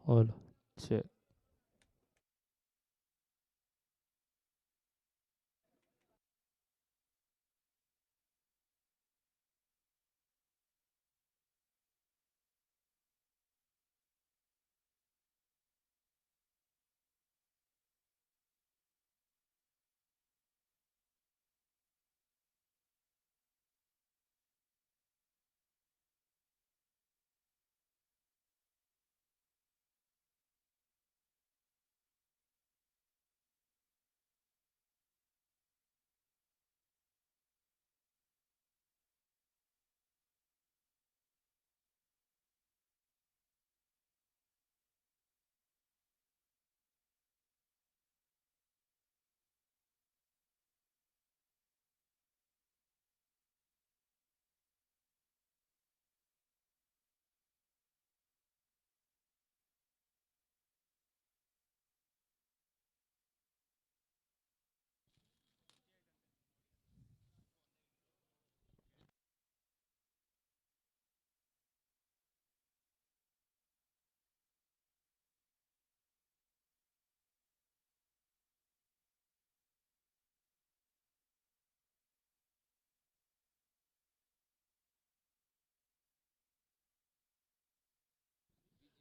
All. Check.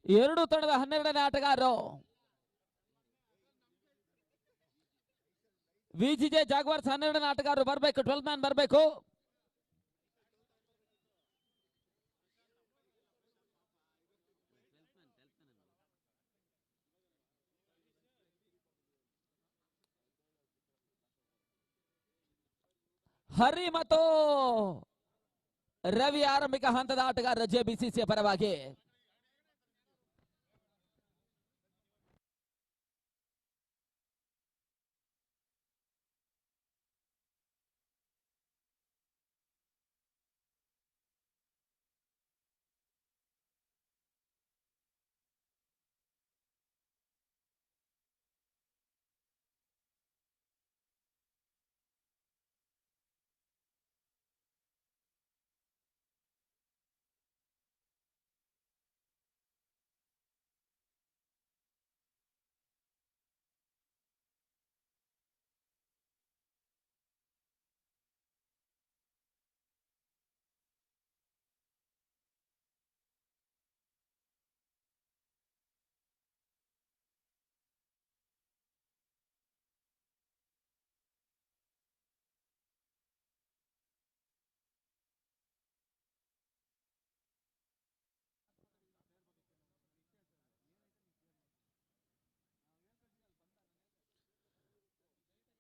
ಎರಡು ತಂಡದ 12ನೇ ಆಟಗಾರರು ವಿಜಿಜೆ ಜಾಗ್ವಾರ್ಸ್ 12ನೇ ಆಟಗಾರರು ಬರಬೇಕು. 12 ಮ್ಯಾನ್ ಬರಬೇಕು. ಹರಿ ಮತ್ತು ರವಿ ಆರಂಭಿಕ ಹಂತದ ಆಟಗಾರರು ಜೆಬಿಸಿಸಿಯ ಪರವಾಗಿ.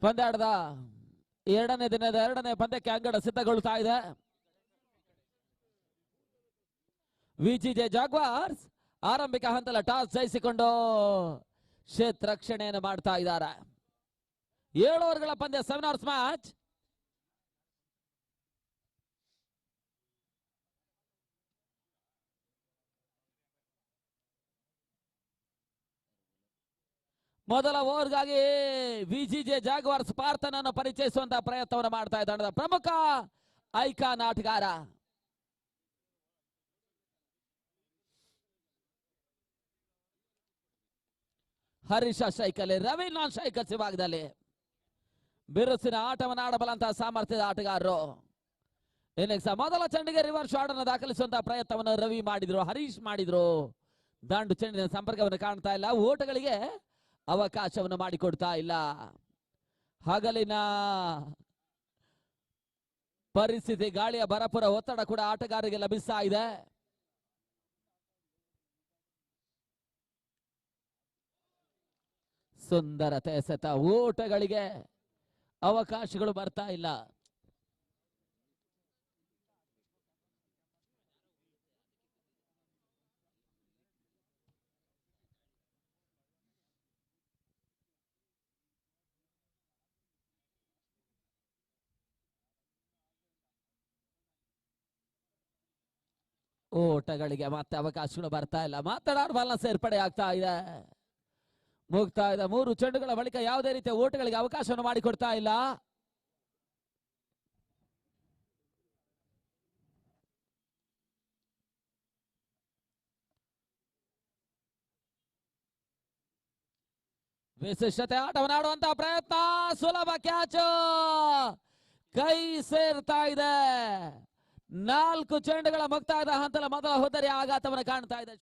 ಪಂದ್ಯಾಟದ 2ನೇ ದಿನದ 2ನೇ ಪಂದ್ಯಕ್ಕೆ ಅಂಗಡ ಸಿದ್ಧಗೊಳ್ಳುತ್ತಾ ಇದೆ. ವಿಜಿಜೆ ಜಾಗ್ವಾರ್ಸ್ ಆರಂಭಿಕ ಹಂತದ ಟಾಸ್ ಜಯಿಸಿಕೊಂಡು ಕ್ಷೇತ್ರ ರಕ್ಷಣೆಯನ್ನು ಮಾಡ್ತಾ ಇದ್ದಾರೆ. 7 ಓವರ್ಗಳ ಪಂದ್ಯ, 7 ಅವರ್ಸ್ ಮ್ಯಾಚ್. ಮೊದಲ ಓವರ್ಗಾಗಿ ವಿಜಿಜೆ ಜಾಗ್ವಾರ್ಸ್ ಪಾರ್ಥನನ್ನು ಪರಿಚಯಿಸುವಂತಹ ಪ್ರಯತ್ನವನ್ನು ಮಾಡ್ತಾ ಇದ್ದ ಪ್ರಮುಖ ಐಕಾನ್ ಆಟಗಾರ ಹರೀಶ ಶೈಕಲಿ, ರವಿ ನಾನ್ ಶೈಕಲ್ ವಿಭಾಗದಲ್ಲಿ ಬಿರುಸಿನ ಆಟವನ್ನು ಆಡಬಲ್ಲಂತಹ ಸಾಮರ್ಥ್ಯದ ಆಟಗಾರರು. ಇನ್ನಿಂಗ್ಸ್ ಮೊದಲ ಚೆಂಡಿಗೆ ರಿವರ್ಸ್ ಶಾಟ್ ಅನ್ನು ದಾಖಲಿಸುವಂತಹ ಪ್ರಯತ್ನವನ್ನು ರವಿ ಮಾಡಿದ್ರು, ಹರೀಶ್ ಮಾಡಿದ್ರು. ದಾಂಡು ಚೆಂಡಿನ ಸಂಪರ್ಕವನ್ನು ಕಾಣ್ತಾ ಇಲ್ಲ, ಓಟಗಳಿಗೆ ಅವಕಾಶವನ್ನು ಮಾಡಿಕೊಡ್ತಾ ಇಲ್ಲ. ಹಗಲಿನ ಪರಿಸ್ಥಿತಿ, ಗಾಳಿಯ ಭರಪೂರ ಒತ್ತಡ ಕೂಡ ಆಟಗಾರರಿಗೆ ಲಭಿಸ್ತಾ ಇದೆ. ಸುಂದರತೆ ಎಸೆತ, ಓಟಗಳಿಗೆ ಅವಕಾಶಗಳು ಬರ್ತಾ ಇಲ್ಲ. ಓಟಗಳಿಗೆ ಮತ್ತೆ ಅವಕಾಶಗಳು ಬರ್ತಾ ಇಲ್ಲ. ಮಾತನಾಡುವಲ್ಲ ಸೇರ್ಪಡೆ ಆಗ್ತಾ ಇದೆ. ಮುಕ್ತಾಯದ 3 ಚೆಂಡುಗಳ ಬಳಿಕ ಯಾವುದೇ ರೀತಿಯ ಓಟಗಳಿಗೆ ಅವಕಾಶವನ್ನು ಮಾಡಿಕೊಡ್ತಾ ಇಲ್ಲ. ವಿಶಿಷ್ಟತೆ ಆಟವನ್ನಾಡುವಂತಹ ಪ್ರಯತ್ನ, ಸುಲಭ ಕ್ಯಾಚ್, ಕೈ ಸೇರ್ತಾ ಇದೆ. 4 ಚೆಂಡುಗಳ ಮುಕ್ತಾಯದ ಹಂತದ ಮೊದಲ ಹುದ್ದರಿಯ ಆಘಾತವನ್ನು ಕಾಣ್ತಾ ಇದೆ.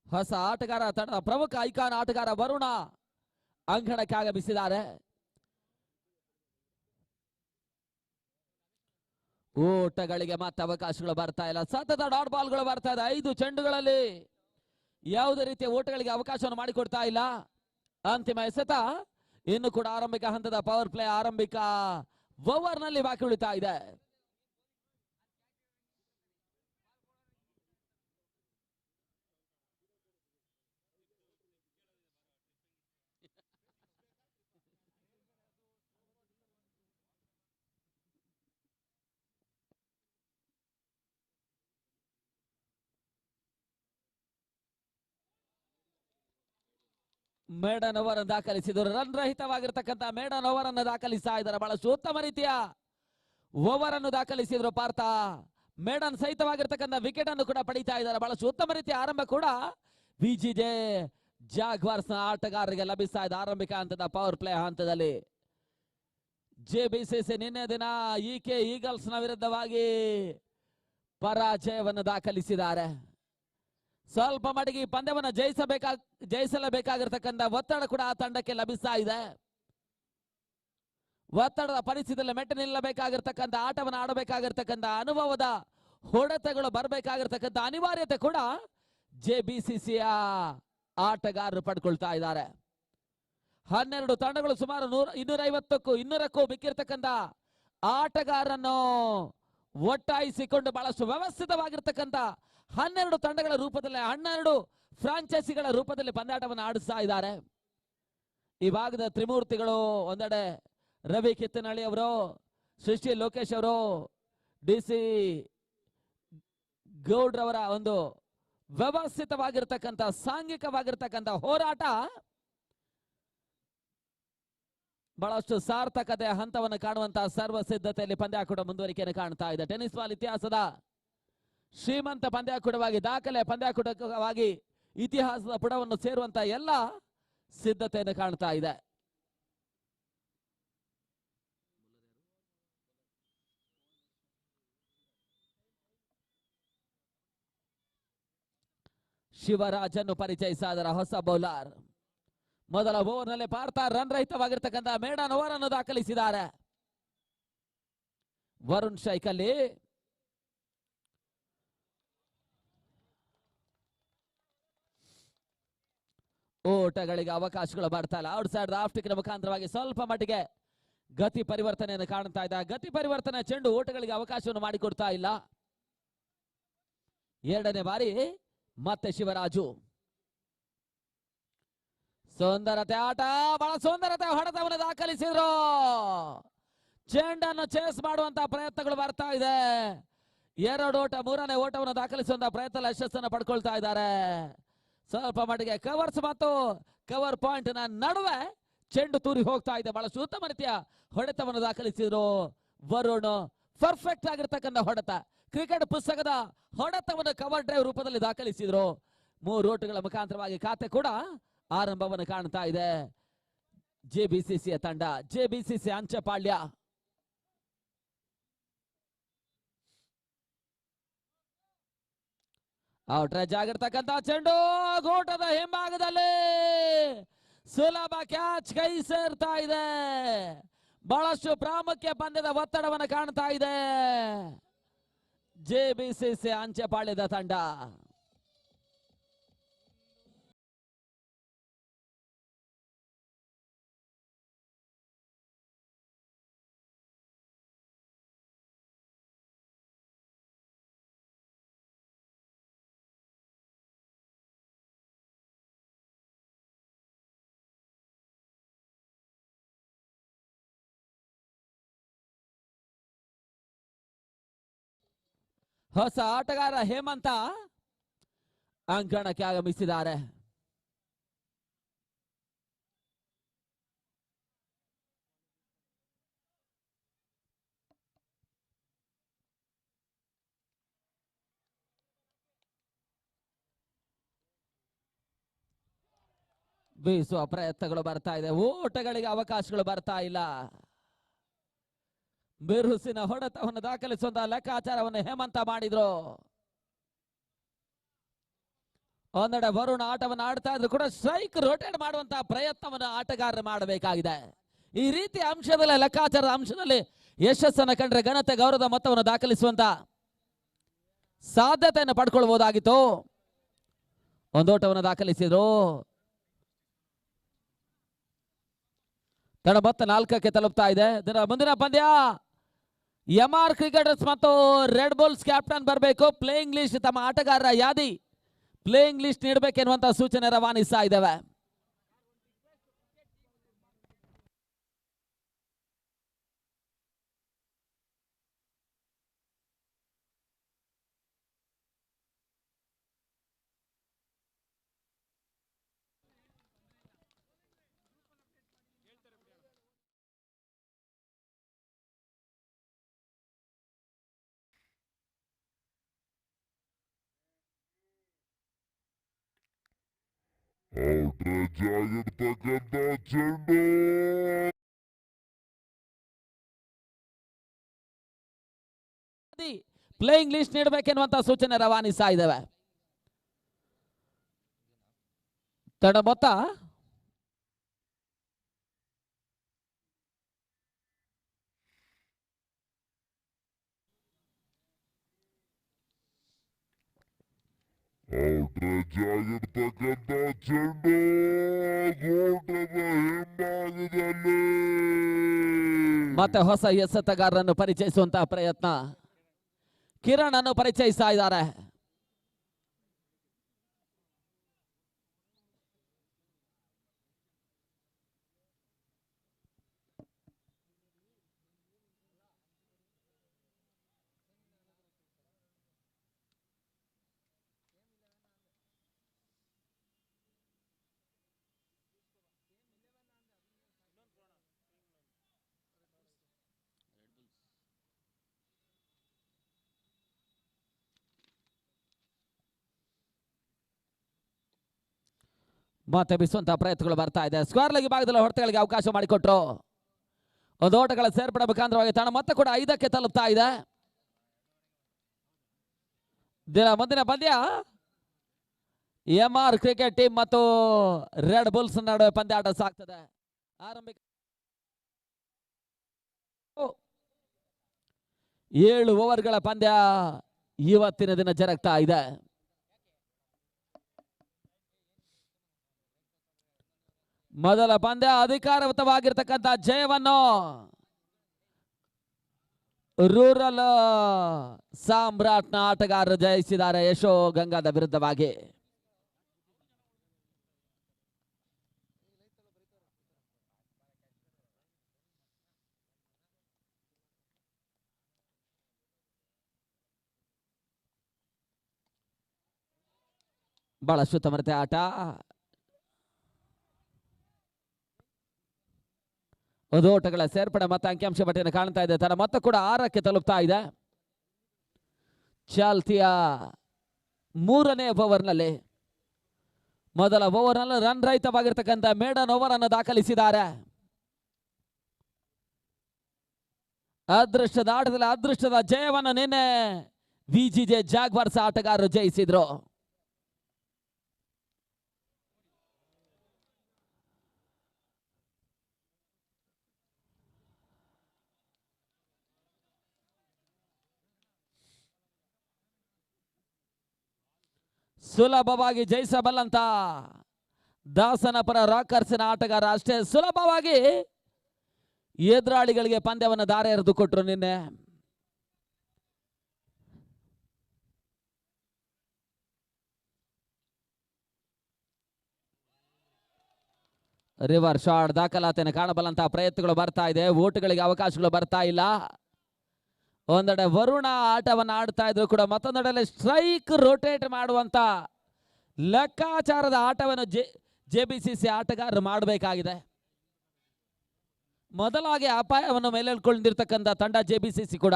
ಹೊಸ ಆಟಗಾರ, ತಂಡದ ಪ್ರಮುಖ ಐಕಾನ್ ಆಟಗಾರ ವರುಣ ಅಂಗಣಕ್ಕೆ ಆಗಮಿಸಿದ್ದಾರೆ. ಓಟಗಳಿಗೆ ಮತ್ತೆ ಅವಕಾಶಗಳು ಬರ್ತಾ ಇಲ್ಲ. ಸತತ ಡಾಟ್ ಬಾಲ್ಗಳು ಬರ್ತಾ ಇದೆ. 5 ಚೆಂಡುಗಳಲ್ಲಿ ಯಾವುದೇ ರೀತಿಯ ಓಟಗಳಿಗೆ ಅವಕಾಶವನ್ನು ಮಾಡಿಕೊಡ್ತಾ ಇಲ್ಲ. ಅಂತಿಮ ಎಸೆತ ಇನ್ನು ಕೂಡ ಆರಂಭಿಕ ಹಂತದ ಪವರ್ ಪ್ಲೇ ಆರಂಭಿಕ ಓವರ್ ನಲ್ಲಿ ಬಾಕಿ ಉಳಿತಾ ಇದೆ. ಮೇಡನ್ ಓವರ್ ಅನ್ನು ದಾಖಲಿಸಿದರು. ರನ್ ರಹಿತವಾಗಿರ್ತಕ್ಕಂಥ ಮೇಡನ್ ಓವರ್ ಅನ್ನು ದಾಖಲಿಸ್ತಾ ಇದ್ದಾರೆ. ಬಹಳಷ್ಟು ಉತ್ತಮ ರೀತಿಯ ಓವರ್ ಅನ್ನು ದಾಖಲಿಸಿದ್ರು ಪಾರ್ಥ. ಮೇಡನ್ ಸಹಿತವಾಗಿರ್ತಕ್ಕಂಥ ವಿಕೆಟ್ ಅನ್ನು ಕೂಡ ಪಡೀತಾ ಇದ್ದಾರೆ. ಬಹಳಷ್ಟು ಉತ್ತಮ ರೀತಿಯ ಆರಂಭ ಕೂಡ ವಿಜಿಜೆ ಜಾಗ್ವಾರ್ಸ್ ನ ಆಟಗಾರರಿಗೆ ಲಭಿಸ್ತಾ ಇದೆ. ಆರಂಭಿಕ ಹಂತದ ಪವರ್ ಪ್ಲೇ ಹಂತದಲ್ಲಿ ಜೆಬಿಸಿಸಿ ನಿನ್ನೆ ದಿನ ಇಕೆ ಈಗಲ್ಸ್ ನ ವಿರುದ್ಧವಾಗಿ ಪರಾಜಯವನ್ನು ದಾಖಲಿಸಿದ್ದಾರೆ. ಸ್ವಲ್ಪ ಮಟ್ಟಿಗೆ ಪಂದ್ಯವನ್ನು ಜಯಿಸಲೇಬೇಕಾಗಿರ್ತಕ್ಕಂಥ ಒತ್ತಡ ಕೂಡ ಆ ತಂಡಕ್ಕೆ ಲಭಿಸ್ತಾ ಇದೆ. ಒತ್ತಡದ ಪರಿಸ್ಥಿತಿಯಲ್ಲಿ ಮೆಟ್ಟಿ ನಿಲ್ಲಬೇಕಾಗಿರ್ತಕ್ಕಂಥ ಆಟವನ್ನು ಆಡಬೇಕಾಗಿರ್ತಕ್ಕಂಥ ಅನುಭವದ ಹೊಡೆತಗಳು ಬರಬೇಕಾಗಿರ್ತಕ್ಕಂಥ ಅನಿವಾರ್ಯತೆ ಕೂಡ ಜೆಬಿಸಿಸಿಯ ಆಟಗಾರರು ಪಡ್ಕೊಳ್ತಾ ಇದ್ದಾರೆ. 12 ತಂಡಗಳು ಸುಮಾರು 250ಕ್ಕೂ ಮಿಕ್ಕಿರ್ತಕ್ಕಂಥ ಆಟಗಾರರನ್ನು ಒಟ್ಟಾಯಿಸಿಕೊಂಡು ಬಹಳಷ್ಟು ವ್ಯವಸ್ಥಿತವಾಗಿರ್ತಕ್ಕಂಥ 12 ತಂಡಗಳ ರೂಪದಲ್ಲಿ 12 ಫ್ರಾಂಚೈಸಿಗಳ ರೂಪದಲ್ಲಿ ಪಂದ್ಯಾಟವನ್ನು ಆಡಿಸ್ತಾ ಇದ್ದಾರೆ. ಈ ಭಾಗದ ತ್ರಿಮೂರ್ತಿಗಳು ಒಂದೆಡೆ ರವಿ ಕಿತ್ತನಹಳ್ಳಿ ಅವರು, ಸೃಷ್ಟಿ ಲೋಕೇಶ್ ಅವರು, DC ಗೌಡ್ರವರ ಒಂದು ವ್ಯವಸ್ಥಿತವಾಗಿರ್ತಕ್ಕಂಥ ಸಾಂಘಿಕವಾಗಿರ್ತಕ್ಕಂಥ ಹೋರಾಟ ಬಹಳಷ್ಟು ಸಾರ್ಥಕತೆಯ ಹಂತವನ್ನು ಕಾಣುವಂತಹ ಸರ್ವ ಸಿದ್ಧತೆಯಲ್ಲಿ ಪಂದ್ಯಾಕೂಟ ಮುಂದುವರಿಕೆಯನ್ನು ಕಾಣ್ತಾ ಇದೆ. ಟೆನ್ನಿಸ್ ಬಾಲ್ ಇತಿಹಾಸದ ಶ್ರೀಮಂತ ಪಂದ್ಯಾಕೂಟವಾಗಿ, ದಾಖಲೆ ಪಂದ್ಯಾಕೂಟವಾಗಿ ಇತಿಹಾಸದ ಪುಟವನ್ನು ಸೇರುವಂತಹ ಎಲ್ಲ ಸಿದ್ಧತೆಯನ್ನು ಕಾಣ್ತಾ ಇದೆ. ಶಿವರಾಜ್ ಅನ್ನು ಪರಿಚಯಿಸಿದ ಹೊಸ ಬೌಲರ್. ಮೊದಲ ಓವರ್ ನಲ್ಲಿ ಪಾರ್ಥ ರನ್ ರಹಿತವಾಗಿರ್ತಕ್ಕಂಥ ಮೇಡನ್ ಓವರ್ ಅನ್ನು ದಾಖಲಿಸಿದ್ದಾರೆ. ವರುಣ್ ಶೈಕಲ್ಲಿ ಓಟಗಳಿಗೆ ಅವಕಾಶಗಳು ಬರ್ತಾ ಇಲ್ಲ. ಔಟ್ ಸೈಡ್ ರಾಫ್ಟಿಕ್ನ ಮುಖಾಂತರವಾಗಿ ಸ್ವಲ್ಪ ಮಟ್ಟಿಗೆ ಗತಿ ಪರಿವರ್ತನೆಯನ್ನು ಕಾಣ್ತಾ ಇದೆ. ಗತಿ ಪರಿವರ್ತನೆ ಚೆಂಡು ಓಟಗಳಿಗೆ ಅವಕಾಶವನ್ನು ಮಾಡಿಕೊಡ್ತಾ ಇಲ್ಲ. ಎರಡನೇ ಬಾರಿ ಮತ್ತೆ ಶಿವರಾಜು. ಸುಂದರತೆ ಆಟ, ಬಹಳ ಸುಂದರತೆ ಹೊಡೆತವನ್ನು ದಾಖಲಿಸಿದ್ರು. ಚೆಂಡನ್ನು ಚೇಸ್ ಮಾಡುವಂತಹ ಪ್ರಯತ್ನಗಳು ಬರ್ತಾ ಇದೆ. 2 ಓಟ, 3ನೇ ಓಟವನ್ನು ದಾಖಲಿಸುವಂತಹ ಪ್ರಯತ್ನ ಯಶಸ್ಸನ್ನು ಪಡ್ಕೊಳ್ತಾ ಇದ್ದಾರೆ. ಸ್ವಲ್ಪ ಮಟ್ಟಿಗೆ ಕವರ್ಸ್ ಮತ್ತು ಕವರ್ ಪಾಯಿಂಟ್ ನ ನಡುವೆ ಚೆಂಡು ತೂರಿ ಹೋಗ್ತಾ ಇದೆ. ಬಹಳಷ್ಟು ಉತ್ತಮ ರೀತಿಯ ಹೊಡೆತವನ್ನು ದಾಖಲಿಸಿದ್ರು ವರುಣ್. ಪರ್ಫೆಕ್ಟ್ ಆಗಿರ್ತಕ್ಕಂಥ ಹೊಡೆತ, ಕ್ರಿಕೆಟ್ ಪುಸ್ತಕದ ಹೊಡೆತವನ್ನು ಕವರ್ ಡ್ರೈವ್ ರೂಪದಲ್ಲಿ ದಾಖಲಿಸಿದ್ರು. 3 ಓಟಗಳ ಮುಖಾಂತರವಾಗಿ ಖಾತೆ ಕೂಡ ಆರಂಭವನ್ನು ಕಾಣ್ತಾ ಇದೆ ಜೆಬಿಸಿಸಿಯ ತಂಡ. ಜೆಬಿಸಿಸಿ ಅಂಚಪಾಳ್ಯ. ಔಟ್ ರೇಂಜ್ ಆಗಿರ್ತಕ್ಕಂಥ ಚೆಂಡು ಗೋಟದ ಹಿಂಭಾಗದಲ್ಲಿ ಸುಲಭ ಕ್ಯಾಚ್, ಕೈ ಸೇರ್ತಾ ಇದೆ. ಬಹಳಷ್ಟು ಪ್ರಾಮುಖ್ಯ ಪಂದ್ಯದ ಒತ್ತಡವನ್ನು ಕಾಣ್ತಾ ಇದೆ ಜೆಬಿಸಿಸಿ ಅಂಚೆಪಾಳ್ಯದ ತಂಡ. ಹೊಸ ಆಟಗಾರ ಹೇಮಂತ ಅಂಕಣಕ್ಕೆ ಆಗಮಿಸಿದ್ದಾರೆ. ಬೀಸುವ ಪ್ರಯತ್ನಗಳು ಬರ್ತಾ ಇದೆ, ಓಟಗಳಿಗೆ ಅವಕಾಶಗಳು ಬರ್ತಾ ಇಲ್ಲ. ಬಿರುಸಿನ ಹೊಡೆತವನ್ನು ದಾಖಲಿಸುವಂತಹ ಲೆಕ್ಕಾಚಾರವನ್ನು ಹೇಮಂತ ಮಾಡಿದ್ರು. ಒಂದೆಡೆ ವರುಣ ಆಟವನ್ನು ಆಡ್ತಾ ಇದ್ರು ಕೂಡ ಸ್ಟ್ರೈಕ್ ರೊಟೇಟ್ ಮಾಡುವಂತಹ ಪ್ರಯತ್ನವನ್ನು ಆಟಗಾರರು ಮಾಡಬೇಕಾಗಿದೆ. ಈ ರೀತಿ ಅಂಶದಲ್ಲಿ ಲೆಕ್ಕಾಚಾರದ ಅಂಶದಲ್ಲಿ ಯಶಸ್ಸನ್ನು ಕಂಡ್ರೆ ಘನತೆ ಗೌರವದ ಮೊತ್ತವನ್ನು ದಾಖಲಿಸುವಂತ ಸಾಧ್ಯತೆಯನ್ನು ಪಡ್ಕೊಳ್ಬಹುದಾಗಿತ್ತು. ಒಂದೋಟವನ್ನು ದಾಖಲಿಸಿದ್ರು. ತಡ ಮತ್ತೆ 4ಕ್ಕೆ ತಲುಪ್ತಾ ಇದೆ. ಮುಂದಿನ ಪಂದ್ಯ MR ಕ್ರಿಕೆಟರ್ಸ್ ಮತ್ತು ರೆಡ್ ಬುಲ್ಸ್ ಕ್ಯಾಪ್ಟನ್ ಬರಬೇಕು. ಪ್ಲೇಯಿಂಗ್ ಲಿಸ್ಟ್ ತಮ್ಮ ಆಟಗಾರರ ಯಾದಿ ಪ್ಲೇಯಿಂಗ್ ಲಿಸ್ಟ್ ನೀಡಬೇಕೆನ್ನುವಂತ ಸೂಚನೆ ರವಾನಿಸ್ತಾ ಇದ್ದೇವೆ. ಔಟ್ರೇಜ್ ಆಗಿರ್ತಕ್ಕಂಥ ಚೆಂಡು ಪ್ಲೇಯಿಂಗ್ ಲಿಸ್ಟ್ ನೀಡಬೇಕೆನ್ನುವಂತ ಸೂಚನೆ ರವಾನಿಸ್ತಾ ಇದ್ದೇವೆ. ತಡ ಮೊತ್ತ ಔಟ್ರೇಜ್ ಆಗಿರ್ತಕ್ಕಂಥ ಚೆಂಡು ಗೋಟದ ಹಿಂಭಾಗದಲ್ಲಿ ಮತ್ತೆ ಹೊಸ ಎಸೆತಗಾರರನ್ನು ಪರಿಚಯಿಸುವಂತಹ ಪ್ರಯತ್ನ. ಕಿರಣ್ ಅನ್ನು ಪರಿಚಯಿಸ್ತಾ ಇದ್ದಾರೆ. ಮತ್ತೆ ಬಿಸುವಂತಹ ಪ್ರಯತ್ನಗಳು ಬರ್ತಾ ಇದೆ. ಸ್ಕ್ವೇರ್ ಲೆಗ್ ಭಾಗದಲ್ಲಿ ಹೊಡೆತಗಳಿಗೆ ಅವಕಾಶ ಮಾಡಿಕೊಟ್ರು. ಒಂದು ಓಟಗಳ ಸೇರ್ಪಡೆ ಮುಖಾಂತರವಾಗಿ ತಂಡ ಮತ್ತೆ ಕೂಡ 5ಕ್ಕೆ ತಲುಪ್ತಾ ಇದೆ. ಮುಂದಿನ ಪಂದ್ಯ MR ಕ್ರಿಕೆಟ್ ಟೀಮ್ ಮತ್ತು ರೆಡ್ ಬುಲ್ಸ್ ನಡುವೆ ಪಂದ್ಯಾಟ ಸಾಗ್ತದೆ. ಆರಂಭಿಕ 7 ಓವರ್ಗಳ ಪಂದ್ಯ ಇವತ್ತಿನ ದಿನ ಜರುಗ್ತಾ ಇದೆ. ಮೊದಲ ಪಂದ್ಯ ಅಧಿಕಾರಯುತವಾಗಿರ್ತಕ್ಕಂಥ ಜಯವನ್ನು ರೂರಲ್ ಸಾಮ್ರಾಟ್ನ ಆಟಗಾರರು ಜಯಿಸಿದ್ದಾರೆ ಯಶೋ ಗಂಗಾದ ವಿರುದ್ಧವಾಗಿ. ಬಹಳಷ್ಟು ಉತ್ತಮತೆ ಆಟ. ಒಂದು ಓಟಗಳ ಸೇರ್ಪಡೆ ಮತ್ತೆ ಅಂಕಿಅಂಶ ಪಟ್ಟಿಯನ್ನು ಕಾಣ್ತಾ ಇದೆ. ತನ್ನ ಮೊತ್ತ ಕೂಡ 6ಕ್ಕೆ ತಲುಪ್ತಾ ಇದೆ. ಚಾಲ್ತಿಯ 3ನೇ ಓವರ್ನಲ್ಲಿ ಮೊದಲ ಓವರ್ನಲ್ಲಿ ರನ್ ರಹಿತವಾಗಿರ್ತಕ್ಕಂಥ ಮೇಡನ್ ಓವರ್ ಅನ್ನು ದಾಖಲಿಸಿದ್ದಾರೆ. ಅದೃಷ್ಟದ ಆಟದಲ್ಲಿ ಅದೃಷ್ಟದ ಜಯವನ್ನು ನಿನ್ನೆ VGJ ಜಾಗ್ವಾರ್ಸ್ ಆಟಗಾರರು ಜಯಿಸಿದ್ರು. ಸುಲಭವಾಗಿ ಜಯಿಸಬಲ್ಲಂತ ದಾಸನಪುರ ರಾಕರ್ಸ್ನ ಆಟಗಾರ ಅಷ್ಟೇ ಸುಲಭವಾಗಿ ಎದುರಾಳಿಗಳಿಗೆ ಪಂದ್ಯವನ್ನು ದಾರಿ ಎರೆದು ಕೊಟ್ಟರು ನಿನ್ನೆ. ರಿವರ್ ಶಾಟ್ ದಾಖಲಾತಿಯನ್ನು ಕಾಣಬಲ್ಲಂತಹ ಪ್ರಯತ್ನಗಳು ಬರ್ತಾ ಇದೆ. ಓಟುಗಳಿಗೆ ಅವಕಾಶಗಳು ಬರ್ತಾ ಇಲ್ಲ. ಒಂದೆಡೆ ವರುಣ ಆಟವನ್ನು ಆಡ್ತಾ ಇದ್ರು ಕೂಡ ಮತ್ತೊಂದೆಡೆ ಸ್ಟ್ರೈಕ್ ರೊಟೇಟ್ ಮಾಡುವಂತ ಲೆಕ್ಕಾಚಾರದ ಆಟವನ್ನು ಜೆಬಿಸಿಸಿ ಆಟಗಾರರು ಮಾಡಬೇಕಾಗಿದೆ. ಮೊದಲಾಗಿ ಅಪಾಯವನ್ನು ಮೇಲೆಳ್ಕೊಂಡಿರ್ತಕ್ಕಂಥ ತಂಡ ಜೆಬಿಸಿಸಿ ಕೂಡ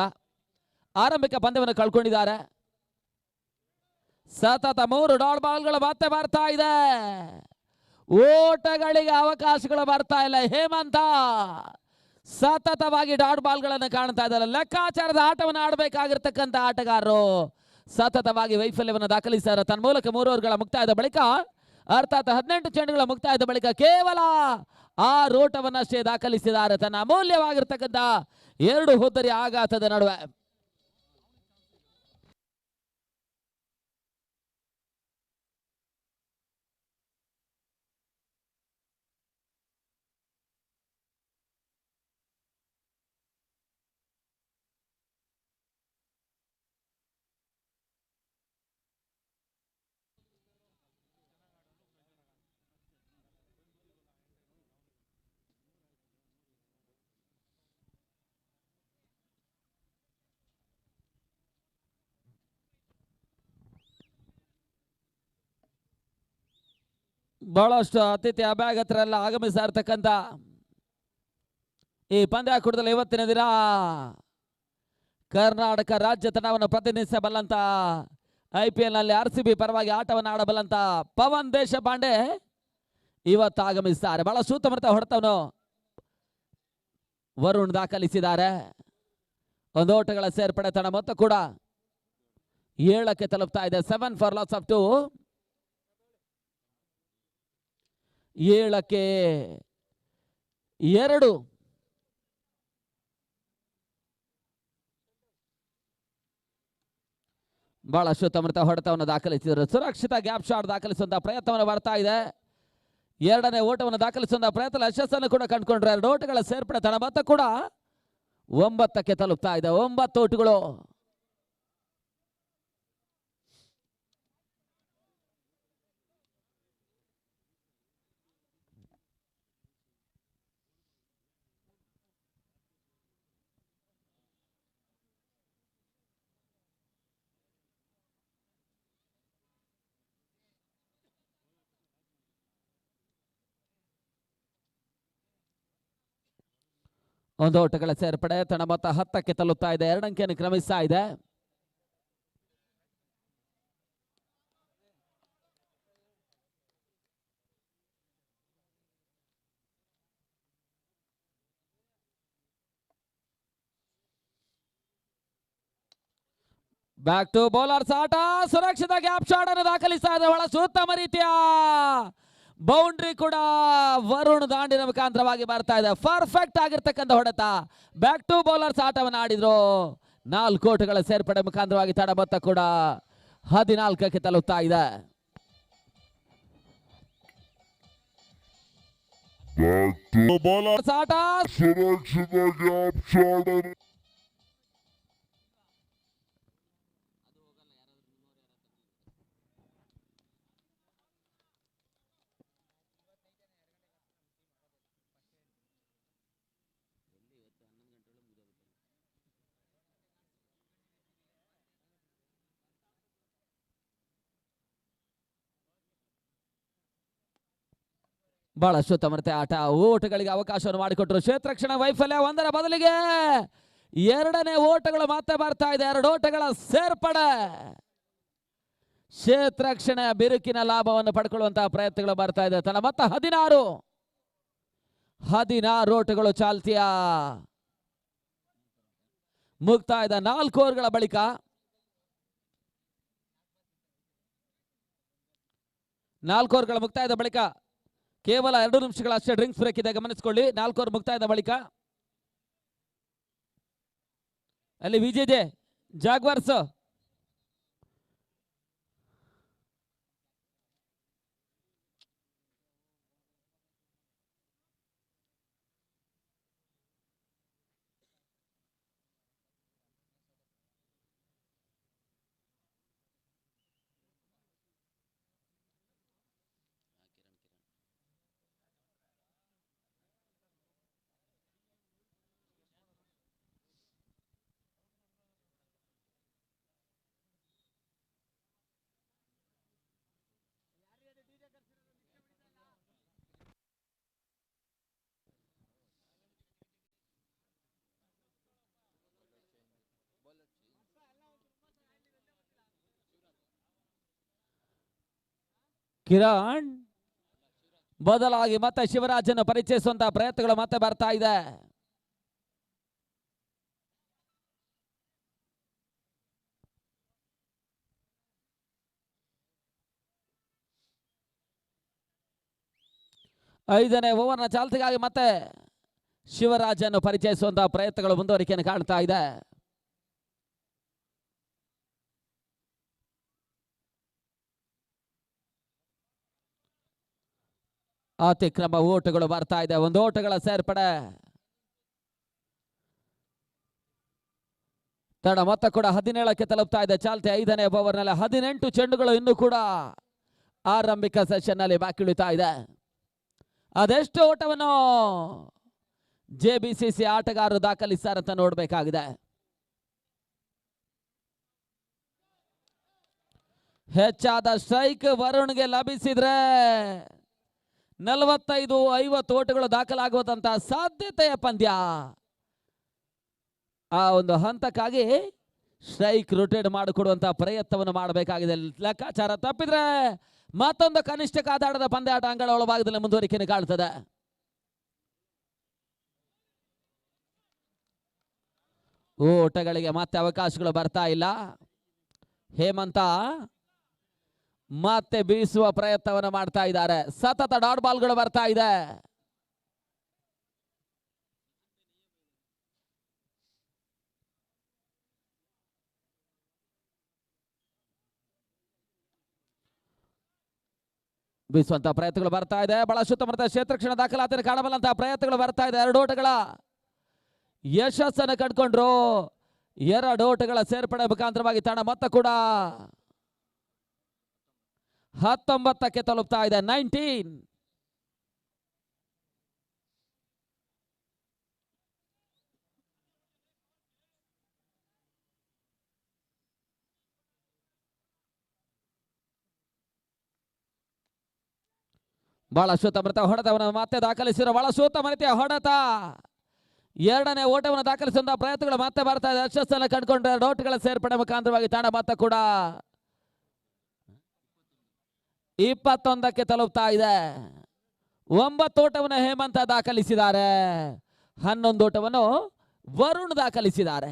ಆರಂಭಿಕ ಪಂದ್ಯವನ್ನು ಕಳ್ಕೊಂಡಿದ್ದಾರೆ. ಸತತ 3 ಡಾಟ್ ಬಾಲ್ಗಳು ಮತ್ತೆ ಬರ್ತಾ ಇದೆ. ಓಟಗಳಿಗೆ ಅವಕಾಶಗಳು ಬರ್ತಾ ಇಲ್ಲ. ಹೇಮಂತ ಸತತವಾಗಿ ಡಾಟ್ ಬಾಲ್ಗಳನ್ನು ಕಾಣ್ತಾ ಇದ್ದಾರೆ. ಲೆಕ್ಕಾಚಾರದ ಆಟವನ್ನು ಆಡಬೇಕಾಗಿರ್ತಕ್ಕಂಥ ಆಟಗಾರರು ಸತತವಾಗಿ ವೈಫಲ್ಯವನ್ನು ದಾಖಲಿಸಿದ್ದಾರೆ. ತನ್ಮೂಲಕ 3 ಓವರ್ಗಳ ಮುಕ್ತಾಯದ ಬಳಿಕ ಅರ್ಥಾತ್ 18 ಚೆಂಡುಗಳ ಮುಕ್ತಾಯದ ಬಳಿಕ ಕೇವಲ 6 ಓಟವನ್ನಷ್ಟೇ ದಾಖಲಿಸಿದ್ದಾರೆ. ತನ್ನ ಅಮೂಲ್ಯವಾಗಿರ್ತಕ್ಕಂಥ 2 ಹುದ್ದರಿ ಆಘಾತದ ನಡುವೆ ಬಹಳಷ್ಟು ಅತಿಥಿ ಅಭ್ಯಾಗತರೆಲ್ಲ ಆಗಮಿಸ್ತಾ ಇರ್ತಕ್ಕಂಥ ಈ ಪಂದ್ಯಾಕೂಟದಲ್ಲಿ ಇವತ್ತಿನ ದಿನ ಕರ್ನಾಟಕ ರಾಜ್ಯ ತಂಡವನ್ನು ಪ್ರತಿನಿಧಿಸಬಲ್ಲಂತ IPL ನಲ್ಲಿ RCB ಪರವಾಗಿ ಆಟವನ್ನು ಆಡಬಲ್ಲಂತ ಪವನ್ ದೇಶಪಾಂಡೆ ಇವತ್ತು ಆಗಮಿಸಿದ್ದಾರೆ. ಬಹಳ ಸೂತಮೃತ ಹೊಡೆತವನ್ನು ವರುಣ್ ದಾಖಲಿಸಿದ್ದಾರೆ. 1 ಓಟಗಳ ಸೇರ್ಪಡೆ ತಂಡ ಮೊತ್ತ ಕೂಡ 7ಕ್ಕೆ ತಲುಪ್ತಾ ಇದೆ. 7 ಫಾರ್ ಲಾಸ್ ಆಫ್ 2. 7ಕ್ಕೆ 2. ಬಹಳಷ್ಟು ತಮೃತ ಹೊಡೆತವನ್ನು ದಾಖಲಿಸಿದರು. ಸುರಕ್ಷಿತ ಗ್ಯಾಪ್ ಶಾಟ್ ದಾಖಲಿಸುವಂತಹ ಪ್ರಯತ್ನವನ್ನು ಬರ್ತಾ ಇದೆ. 2ನೇ ಓಟವನ್ನು ದಾಖಲಿಸುವಂತಹ ಪ್ರಯತ್ನ ಯಶಸ್ಸನ್ನು ಕೂಡ ಕಂಡುಕೊಂಡ್ರೆ 2 ಓಟಗಳ ಸೇರ್ಪಡೆ ತನ್ನ ಮೊತ್ತ ಕೂಡ 9ಕ್ಕೆ ತಲುಪ್ತಾ ಇದೆ. 9 ಓಟಗಳು. ಒಂದು ಓಟಗಳ ಸೇರ್ಪಡೆ ತನ್ನ ಮೊತ್ತ 10ಕ್ಕೆ ತಲುಪ್ತಾ ಇದೆ. 2 ಅಂಕೆಯನ್ನು ಕ್ರಮಿಸ್ತಾ ಇದೆ. ಬ್ಯಾಕ್ ಟು ಬೌಲರ್ಸ್ ಆಟ. ಸುರಕ್ಷಿತ ಗ್ಯಾಪ್ ಶಾಟ್ ಅನ್ನು ದಾಖಲಿಸ್ತಾ ಇದೆ. ಬಹಳ ಉತ್ತಮ ರೀತಿಯ ಬೌಂಡ್ರಿ ಕೂಡ ವರುಣ್ ದಾಂಡಿನ ಮುಖಾಂತರವಾಗಿ ಬರ್ತಾ ಇದೆ. ಪರ್ಫೆಕ್ಟ್ ಆಗಿರ್ತಕ್ಕಂಥ ಹೊಡೆತ. ಬ್ಯಾಕ್ ಟು ಬೌಲರ್ಸ್ ಆಟವನ್ನು ಆಡಿದ್ರು. 4 ಓಟಗಳ ಸೇರ್ಪಡೆ ಮುಖಾಂತರವಾಗಿ ತಡ ಮೊತ್ತ ಕೂಡ 14ಕ್ಕೆ ತಲುಪ್ತಾ ಇದೆ. ಬೌಲರ್ಸ್ ಆಟ. ಸುರಕ್ಷಿತ ಗ್ಯಾಪ್ ಶಾಟ್ ಬಹಳಷ್ಟು ತಮರತೆ ಆಟ. ಓಟಗಳಿಗೆ ಅವಕಾಶವನ್ನು ಮಾಡಿಕೊಟ್ಟರು. ಕ್ಷೇತ್ರಕ್ಷಣ ವೈಫಲ್ಯ. 1ರ ಬದಲಿಗೆ 2ನೇ ಓಟಗಳು ಮತ್ತೆ ಬರ್ತಾ ಇದೆ. 2 ಓಟಗಳ ಸೇರ್ಪಡೆ. ಕ್ಷೇತ್ರಕ್ಷಣ ಬಿರುಕಿನ ಲಾಭವನ್ನು ಪಡ್ಕೊಳ್ಳುವಂತಹ ಪ್ರಯತ್ನಗಳು ಬರ್ತಾ ಇದೆ. ತನ್ನ ಮೊತ್ತ 16 ಓಟಗಳು ಚಾಲ್ತಿಯ ಮುಕ್ತಾಯದ 4 ಓವರ್ಗಳ ಬಳಿಕ 4 ಓವರ್ಗಳ ಮುಕ್ತಾಯದ ಬಳಿಕ ಕೇವಲ 2 ನಿಮಿಷಗಳಷ್ಟೇ ಡ್ರಿಂಕ್ಸ್ ಬ್ರೇಕ್ ಇದೆ, ಗಮನಿಸಿಕೊಳ್ಳಿ. 4 ಓವರ್ ಮುಕ್ತಾಯದ ಬಳಿಕ ಅಲ್ಲಿ ವಿಜೆ ಜಾಗ್ವಾರ್ಸ್ ಕಿರಣ್ ಬದಲಾಗಿ ಮತ್ತೆ ಶಿವರಾಜನ್ನು ಪರಿಚಯಿಸುವಂತಹ ಪ್ರಯತ್ನಗಳು ಮತ್ತೆ ಬರ್ತಾ ಇದೆ. ಐದನೇ ಓವರ್ನ ಚಾಲ್ತಿಗಾಗಿ ಮತ್ತೆ ಶಿವರಾಜನ್ನು ಪರಿಚಯಿಸುವಂತಹ ಪ್ರಯತ್ನಗಳು ಮುಂದುವರಿಕೆಯನ್ನು ಕಾಣ್ತಾ ಇದೆ. ಅತಿಕ್ರಮ ಓಟಗಳು ಬರ್ತಾ ಇದೆ. ಒಂದು ಓಟಗಳ ಸೇರ್ಪಡೆ. ತಡ ಮೊತ್ತ ಕೂಡ 17ಕ್ಕೆ ತಲುಪ್ತಾ ಇದೆ. ಚಾಲ್ತಿ 5ನೇ ಓವರ್ನಲ್ಲಿ 18 ಚೆಂಡುಗಳು ಇನ್ನೂ ಕೂಡ ಆರಂಭಿಕ ಸೆಷನ್ ನಲ್ಲಿ ಬಾಕಿ ಉಳಿತಾ ಇದೆ. ಅದೆಷ್ಟು ಓಟವನ್ನು JBCC ಆಟಗಾರರು ದಾಖಲಿಸ್ತಾರಂತ ನೋಡಬೇಕಾಗಿದೆ. ಹೆಚ್ಚಾದ ಸ್ಟ್ರೈಕ್ ವರುಣ್ಗೆ ಲಭಿಸಿದ್ರೆ 45-50 ಓಟಗಳು ದಾಖಲಾಗುವಂತಹ ಸಾಧ್ಯತೆಯ ಪಂದ್ಯ. ಆ ಒಂದು ಹಂತಕ್ಕಾಗಿ ಸ್ಟ್ರೈಕ್ ರೊಟೇಟ್ ಮಾಡಿಕೊಡುವಂತಹ ಪ್ರಯತ್ನವನ್ನು ಮಾಡಬೇಕಾಗಿದೆ. ಲೆಕ್ಕಾಚಾರ ತಪ್ಪಿದ್ರೆ ಮತ್ತೊಂದು ಕನಿಷ್ಠ ಕಾದಾಟದ ಪಂದ್ಯಾಟ ಅಂಗಳ ಒಳಭಾಗದಲ್ಲಿ ಮುಂದುವರಿಕೆಯನ್ನು ಕಾಣ್ತದೆ. ಓಟಗಳಿಗೆ ಮತ್ತೆ ಅವಕಾಶಗಳು ಬರ್ತಾ ಇಲ್ಲ. ಹೇಮಂತ ಮತ್ತೆ ಬೀಸುವ ಪ್ರಯತ್ನವನ್ನು ಮಾಡ್ತಾ ಇದ್ದಾರೆ. ಸತತ ಡಾಟ್ ಬಾಲ್ಗಳು ಬರ್ತಾ ಇದೆ. ಬೀಸುವಂತಹ ಪ್ರಯತ್ನಗಳು ಬರ್ತಾ ಇದೆ. ಬಹಳ ಸುತ್ತಮುತ್ತ ಕ್ಷೇತ್ರಕ್ಷಣ ದಾಖಲಾತಿಯನ್ನು ಕಾಣಬಲ್ಲಂತಹ ಪ್ರಯತ್ನಗಳು ಬರ್ತಾ ಇದೆ. 2 ಓಟಗಳ ಯಶಸ್ಸನ್ನು ಕಂಡುಕೊಂಡ್ರು. 2 ಓಟಗಳ ಸೇರ್ಪಡೆ ಮುಖಾಂತರವಾಗಿ ತಂಡ ಮೊತ್ತ ಕೂಡ 19ಕ್ಕೆ ತಲುಪ್ತಾ ಇದೆ. 19. ಬಹಳ ಸುತ್ತಮುತ್ತ ಹೊಡೆತವನ್ನು ಮತ್ತೆ ದಾಖಲಿಸಿರೋ ಬಹಳ ಸುತ್ತಮುತ್ತ ಹೊಡೆತ. 2ನೇ ಓಟವನ್ನು ದಾಖಲಿಸುವಂತಹ ಪ್ರಯತ್ನಗಳು ಮತ್ತೆ ಬರ್ತಾ ಇದೆ. ಯಶಸ್ಸನ್ನು ಕಂಡುಕೊಂಡ್ರೆ 2 ಓಟಗಳ ಸೇರ್ಪಡೆ ಮುಖಾಂತರವಾಗಿ ತಂಡ ಮೊತ್ತ ಕೂಡ 21ಕ್ಕೆ ತಲುಪ್ತಾ ಇದೆ. 9 ಓಟವನ್ನು ಹೇಮಂತ ದಾಖಲಿಸಿದ್ದಾರೆ. 11 ಓಟವನ್ನು ವರುಣ್ ದಾಖಲಿಸಿದ್ದಾರೆ.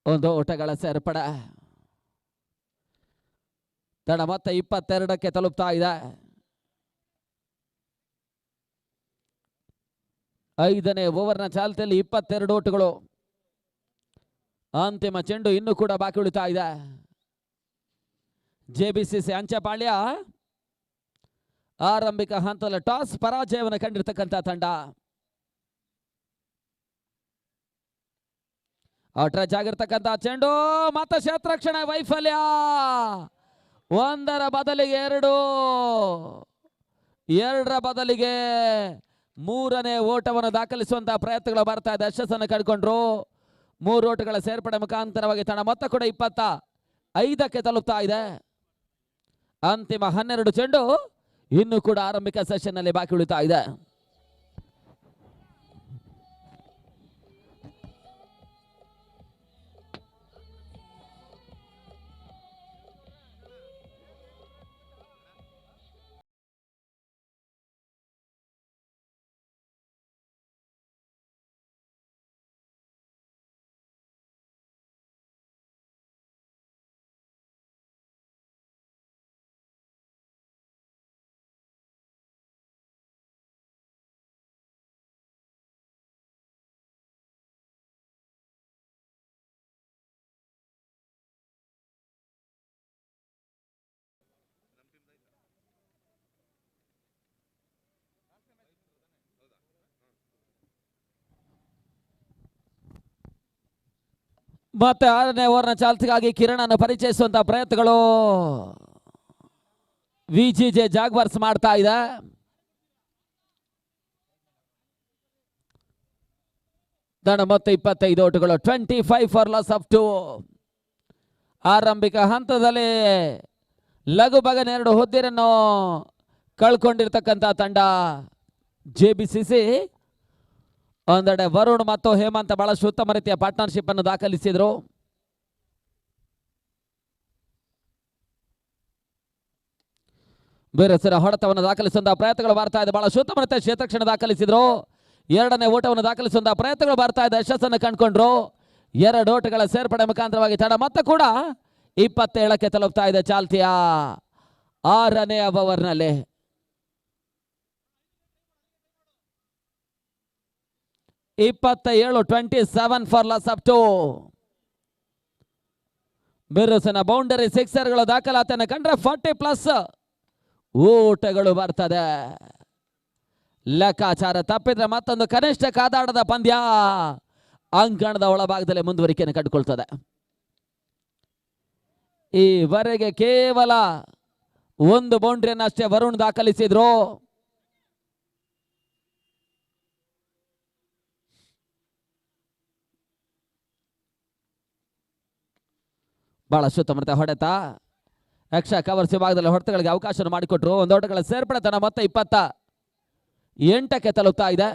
ಒಂದು ಓಟಗಳ ಸೇರ್ಪಡೆ. ತಂಡ ಮತ್ತೆ 22ಕ್ಕೆ ತಲುಪ್ತಾ ಇದೆ. 5ನೇ ಓವರ್ನ ಚಾಲ್ತಿಯಲ್ಲಿ 22 ಓಟಗಳು. ಅಂತಿಮ ಚೆಂಡು ಇನ್ನೂ ಕೂಡ ಬಾಕಿ ಉಳಿತಾ ಇದೆ. JBCC ಅಂಚೆಪಾಳ್ಯ ಆರಂಭಿಕ ಹಂತದಲ್ಲಿ ಟಾಸ್ ಪರಾಜಯವನ್ನು ಕಂಡಿರ್ತಕ್ಕಂಥ ತಂಡ. ಔಟ್ರಚ್ ಆಗಿರ್ತಕ್ಕಂಥ ಚೆಂಡು ಮತ್ತೆ ಕ್ಷೇತ್ರಕ್ಷಣ ವೈಫಲ್ಯ. 1ರ ಬದಲಿಗೆ 2, 2ರ ಬದಲಿಗೆ 3ನೇ ಓಟವನ್ನು ದಾಖಲಿಸುವಂತಹ ಪ್ರಯತ್ನಗಳು ಬರ್ತಾ ಇದೆ. ಯಶಸ್ಸನ್ನು ಕಂಡುಕೊಂಡ್ರು. 3 ಓಟಗಳ ಸೇರ್ಪಡೆ ಮುಖಾಂತರವಾಗಿ ತಂಡ ಮೊತ್ತ ಕೂಡ 25ಕ್ಕೆ ತಲುಪ್ತಾ ಇದೆ. ಅಂತಿಮ 12 ಚೆಂಡು ಇನ್ನೂ ಕೂಡ ಆರಂಭಿಕ ಸೆಷನ್ ನಲ್ಲಿ ಬಾಕಿ ಉಳಿತಾ ಇದೆ. ಮತ್ತೆ 6ನೇ ಓವರ್ನ ಚಾಲ್ತಿಗಾಗಿ ಕಿರಣ್ ಅನ್ನು ಪರಿಚಯಿಸುವಂತಹ ಪ್ರಯತ್ನಗಳು VGJ ಜಾಗ್ವಾರ್ಸ್ ಮಾಡ್ತಾ ಇದೆ. ತಂಡ ಮತ್ತೆ 25 ಓಟಗಳು. 25 ಫಾರ್ ಲಾಸ್ ಆಫ್ 2. ಆರಂಭಿಕ ಹಂತದಲ್ಲಿ ಲಘು ಬಗನ 2 ಹುದ್ದೆಯನ್ನು ಕಳ್ಕೊಂಡಿರ್ತಕ್ಕಂಥ ತಂಡ JBCC. ಒಂದೆಡೆ ವರುಣ್ ಮತ್ತು ಹೇಮಂತ್ ಬಹಳಷ್ಟು ಉತ್ತಮ ರೀತಿಯ ಪಾರ್ಟ್ನರ್ಶಿಪ್ ಅನ್ನು ದಾಖಲಿಸಿದ್ರು. ಬೇರೆಸರ ಹೊಡೆತವನ್ನು ದಾಖಲಿಸುವಂತಹ ಪ್ರಯತ್ನಗಳು ಬರ್ತಾ ಇದೆ. ಬಹಳಷ್ಟು ಉತ್ತಮ ರೀತಿಯ ಕ್ಷೇತ್ರಕ್ಷಣ ದಾಖಲಿಸಿದ್ರು. 2ನೇ ಓಟವನ್ನು ದಾಖಲಿಸುವಂತಹ ಪ್ರಯತ್ನಗಳು ಬರ್ತಾ ಇದೆ. ಯಶಸ್ಸನ್ನು ಕಂಡುಕೊಂಡ್ರು. 2 ಓಟಗಳ ಸೇರ್ಪಡೆ ಮುಖಾಂತರವಾಗಿ ತಂಡ ಮತ್ತೆ ಕೂಡ 27ಕ್ಕೆ ತಲುಪ್ತಾ ಇದೆ ಚಾಲ್ತಿಯ 6ನೇ ಓವರ್ನಲ್ಲಿ. (27) 27 ಫಾರ್ ಲಾಸ್ ಆಫ್ 2. ಬಿರುಸಿನ ಬೌಂಡರಿ ಸಿಕ್ಸರ್ಗಳು ದಾಖಲಾತಿಯನ್ನು ಕಂಡ್ರೆ 40+ ಊಟಗಳು ಬರ್ತದೆ. ಲೆಕ್ಕಾಚಾರ ತಪ್ಪಿದ್ರೆ ಮತ್ತೊಂದು ಕನಿಷ್ಠ ಕಾದಾಟದ ಪಂದ್ಯ ಅಂಕಣದ ಒಳಭಾಗದಲ್ಲಿ ಮುಂದುವರಿಕೆಯನ್ನು ಕಂಡುಕೊಳ್ತದೆ. ಈವರೆಗೆ ಕೇವಲ 1 ಬೌಂಡ್ರಿಯನ್ನು ಅಷ್ಟೇ ವರುಣ್ ದಾಖಲಿಸಿದ್ರು. ಬಹಳಷ್ಟು ಉತ್ತಮ ಹೊಡೆತ. ಯಕ್ಷ ಕವರ್ಸ್ ವಿಭಾಗದಲ್ಲಿ ಹೊಡೆತಗಳಿಗೆ ಅವಕಾಶವನ್ನು ಮಾಡಿಕೊಟ್ರು. 1 ಓಟಗಳ ಸೇರ್ಪಡೆ ತನ್ನ ಮತ್ತೆ 28ಕ್ಕೆ ತಲುಪ್ತಾ ಇದೆ.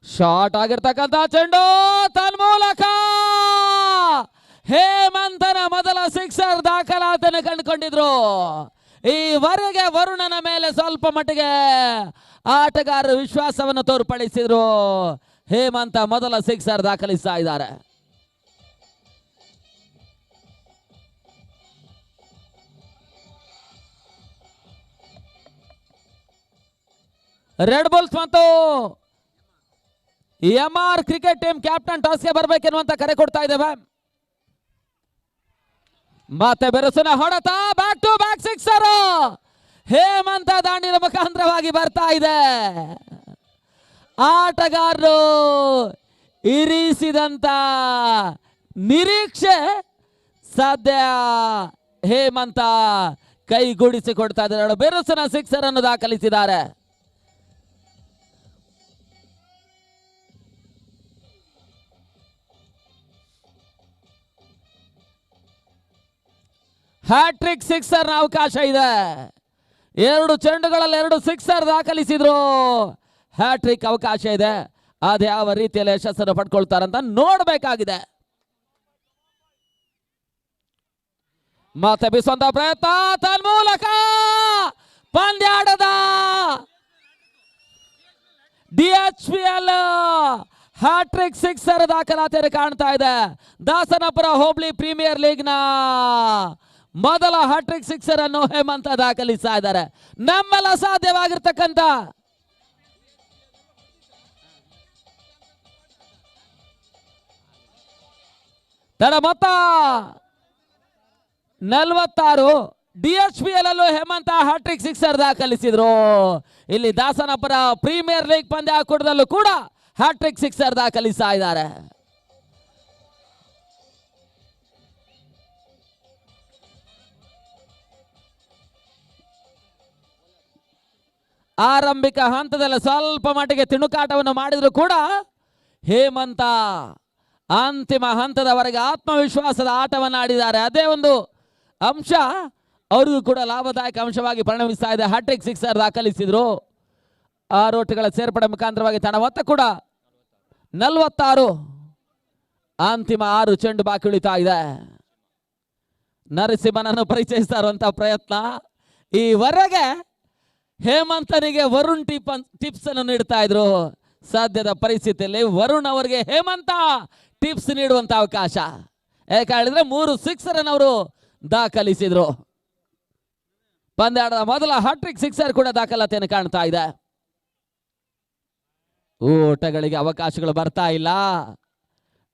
ಶಾರ್ಟ್ ಆಗಿರ್ತಕ್ಕಂಥ ಚೆಂಡು ತನ್ಮೂಲಕ ಹೇಮಂತನ ಮೊದಲ ಸಿಕ್ಸರ್ ದಾಖಲಾತಿಯನ್ನು ಕಂಡುಕೊಂಡಿದ್ರು. ಈವರೆಗೆ ವರುಣನ ಮೇಲೆ ಸ್ವಲ್ಪ ಮಟ್ಟಿಗೆ ಆಟಗಾರರು ವಿಶ್ವಾಸವನ್ನು ತೋರ್ಪಡಿಸಿದ್ರು. ಹೇಮಂತ ಮೊದಲ ಸಿಕ್ಸರ್ ದಾಖಲಿಸ್ತಾ ಇದ್ದಾರೆ. ರೆಡ್ ಬುಲ್ಸ್ ಮತ್ತು MR ಕ್ರಿಕೆಟ್ ಟೀಮ್ ಕ್ಯಾಪ್ಟನ್ ಟಾಸ್ಗೆ ಬರಬೇಕೆನ್ನುವಂತ ಕರೆ ಕೊಡ್ತಾ ಇದ್ದೇವೆ. ಮತ್ತೆ ಬೆರಸಿನ ಹೊಡೆತ, ಬ್ಯಾಕ್ ಟು ಬ್ಯಾಕ್ ಸಿಕ್ಸರ್ ಹೇಮಂತ ದಾಂಡಿನ ಮುಖಾಂತರವಾಗಿ ಬರ್ತಾ ಇದೆ. ಆಟಗಾರರು ಇರಿಸಿದಂತ ನಿರೀಕ್ಷೆ ಸದ್ಯ ಹೇಮಂತ ಕೈಗೂಡಿಸಿ ಕೊಡ್ತಾ ಇದ್ದಾರೆ. ಬೆರಸಿನ ಸಿಕ್ಸರ್ ಅನ್ನು ದಾಖಲಿಸಿದ್ದಾರೆ. ಹ್ಯಾಟ್ರಿಕ್ ಸಿಕ್ಸರ್ ಅವಕಾಶ ಇದೆ. 2 ಚೆಂಡುಗಳಲ್ಲಿ 2 ಸಿಕ್ಸರ್ ದಾಖಲಿಸಿದ್ರು. ಹ್ಯಾಟ್ರಿಕ್ ಅವಕಾಶ ಇದೆ. ಅದು ಯಾವ ರೀತಿಯಲ್ಲಿ ಯಶಸ್ಸನ್ನು ಪಡ್ಕೊಳ್ತಾರಂತ ನೋಡಬೇಕಾಗಿದೆ. ಮತ್ತೆ ಬೀಸುವಂತ ಪ್ರಯತ್ನ ತನ್ಮೂಲಕ ಪಂದ್ಯಾಟದ DHPL ಹ್ಯಾಟ್ರಿಕ್ ಸಿಕ್ಸರ್ ದಾಖಲಾತಿಯನ್ನು ಕಾಣ್ತಾ ಇದೆ. ದಾಸನಪುರ ಹೋಬಳಿ ಪ್ರೀಮಿಯರ್ ಲೀಗ್ನ ಮೊದಲ ಹ್ಯಾಟ್ರಿಕ್ ಸಿಕ್ಸರ್ ಅನ್ನು ಹೇಮಂತ ದಾಖಲಿಸ್ತಾ ಇದ್ದಾರೆ. ನಮ್ಮೆಲ್ಲ ಸಾಧ್ಯವಾಗಿರ್ತಕ್ಕಂಥ ತಡ ಮೊತ್ತ 46. DHPL ಅಲ್ಲೂ ಹೇಮಂತ ಹ್ಯಾಟ್ರಿಕ್ ಸಿಕ್ಸರ್ ದಾಖಲಿಸಿದ್ರು. ಇಲ್ಲಿ ದಾಸನಪುರ ಪ್ರೀಮಿಯರ್ ಲೀಗ್ ಪಂದ್ಯಾಕೂಟದಲ್ಲೂ ಕೂಡ ಹ್ಯಾಟ್ರಿಕ್ ಸಿಕ್ಸರ್ ದಾಖಲಿಸ್ತಾ ಇದ್ದಾರೆ. ಆರಂಭಿಕ ಹಂತದಲ್ಲಿ ಸ್ವಲ್ಪ ಮಟ್ಟಿಗೆ ತಿಣುಕಾಟವನ್ನು ಮಾಡಿದ್ರು ಕೂಡ ಹೇಮಂತ ಅಂತಿಮ ಹಂತದವರೆಗೆ ಆತ್ಮವಿಶ್ವಾಸದ ಆಟವನ್ನು ಆಡಿದ್ದಾರೆ. ಅದೇ ಒಂದು ಅಂಶ ಅವ್ರಿಗೂ ಕೂಡ ಲಾಭದಾಯಕ ಅಂಶವಾಗಿ ಪರಿಣಮಿಸ್ತಾ ಇದೆ. Hat trick sixer ದಾಖಲಿಸಿದ್ರು. 6 ಓಟಗಳ ಸೇರ್ಪಡೆ ಮುಖಾಂತರವಾಗಿ ತಂಡ ಮೊತ್ತ ಕೂಡ 46. ಅಂತಿಮ 6 ಚೆಂಡು ಬಾಕಿ ಉಳಿತಾ ಇದೆ. ನರಸಿಂಹನನ್ನು ಪರಿಚಯಿಸ್ತಾ ಇರುವಂತಹ ಪ್ರಯತ್ನ. ಈವರೆಗೆ ಹೇಮಂತನಿಗೆ ವರುಣ್ ಟಿಪ್ಸ್ ಅನ್ನು ನೀಡ್ತಾ ಇದ್ರು. ಸದ್ಯದ ಪರಿಸ್ಥಿತಿಯಲ್ಲಿ ವರುಣ್ ಅವರಿಗೆ ಹೇಮಂತ ಟಿಪ್ಸ್ ನೀಡುವಂತ ಅವಕಾಶ. ಯಾಕೆ ಹೇಳಿದ್ರೆ 3 ಸಿಕ್ಸರ್ ಅನ್ನು ಅವರು ದಾಖಲಿಸಿದ್ರು. ಪಂದ್ಯಾಟದ ಮೊದಲ ಹ್ಯಾಟ್ರಿಕ್ ಸಿಕ್ಸರ್ ಕೂಡ ದಾಖಲಾತಿಯನ್ನು ಕಾಣ್ತಾ ಇದೆ. ಓಟಗಳಿಗೆ ಅವಕಾಶಗಳು ಬರ್ತಾ ಇಲ್ಲ.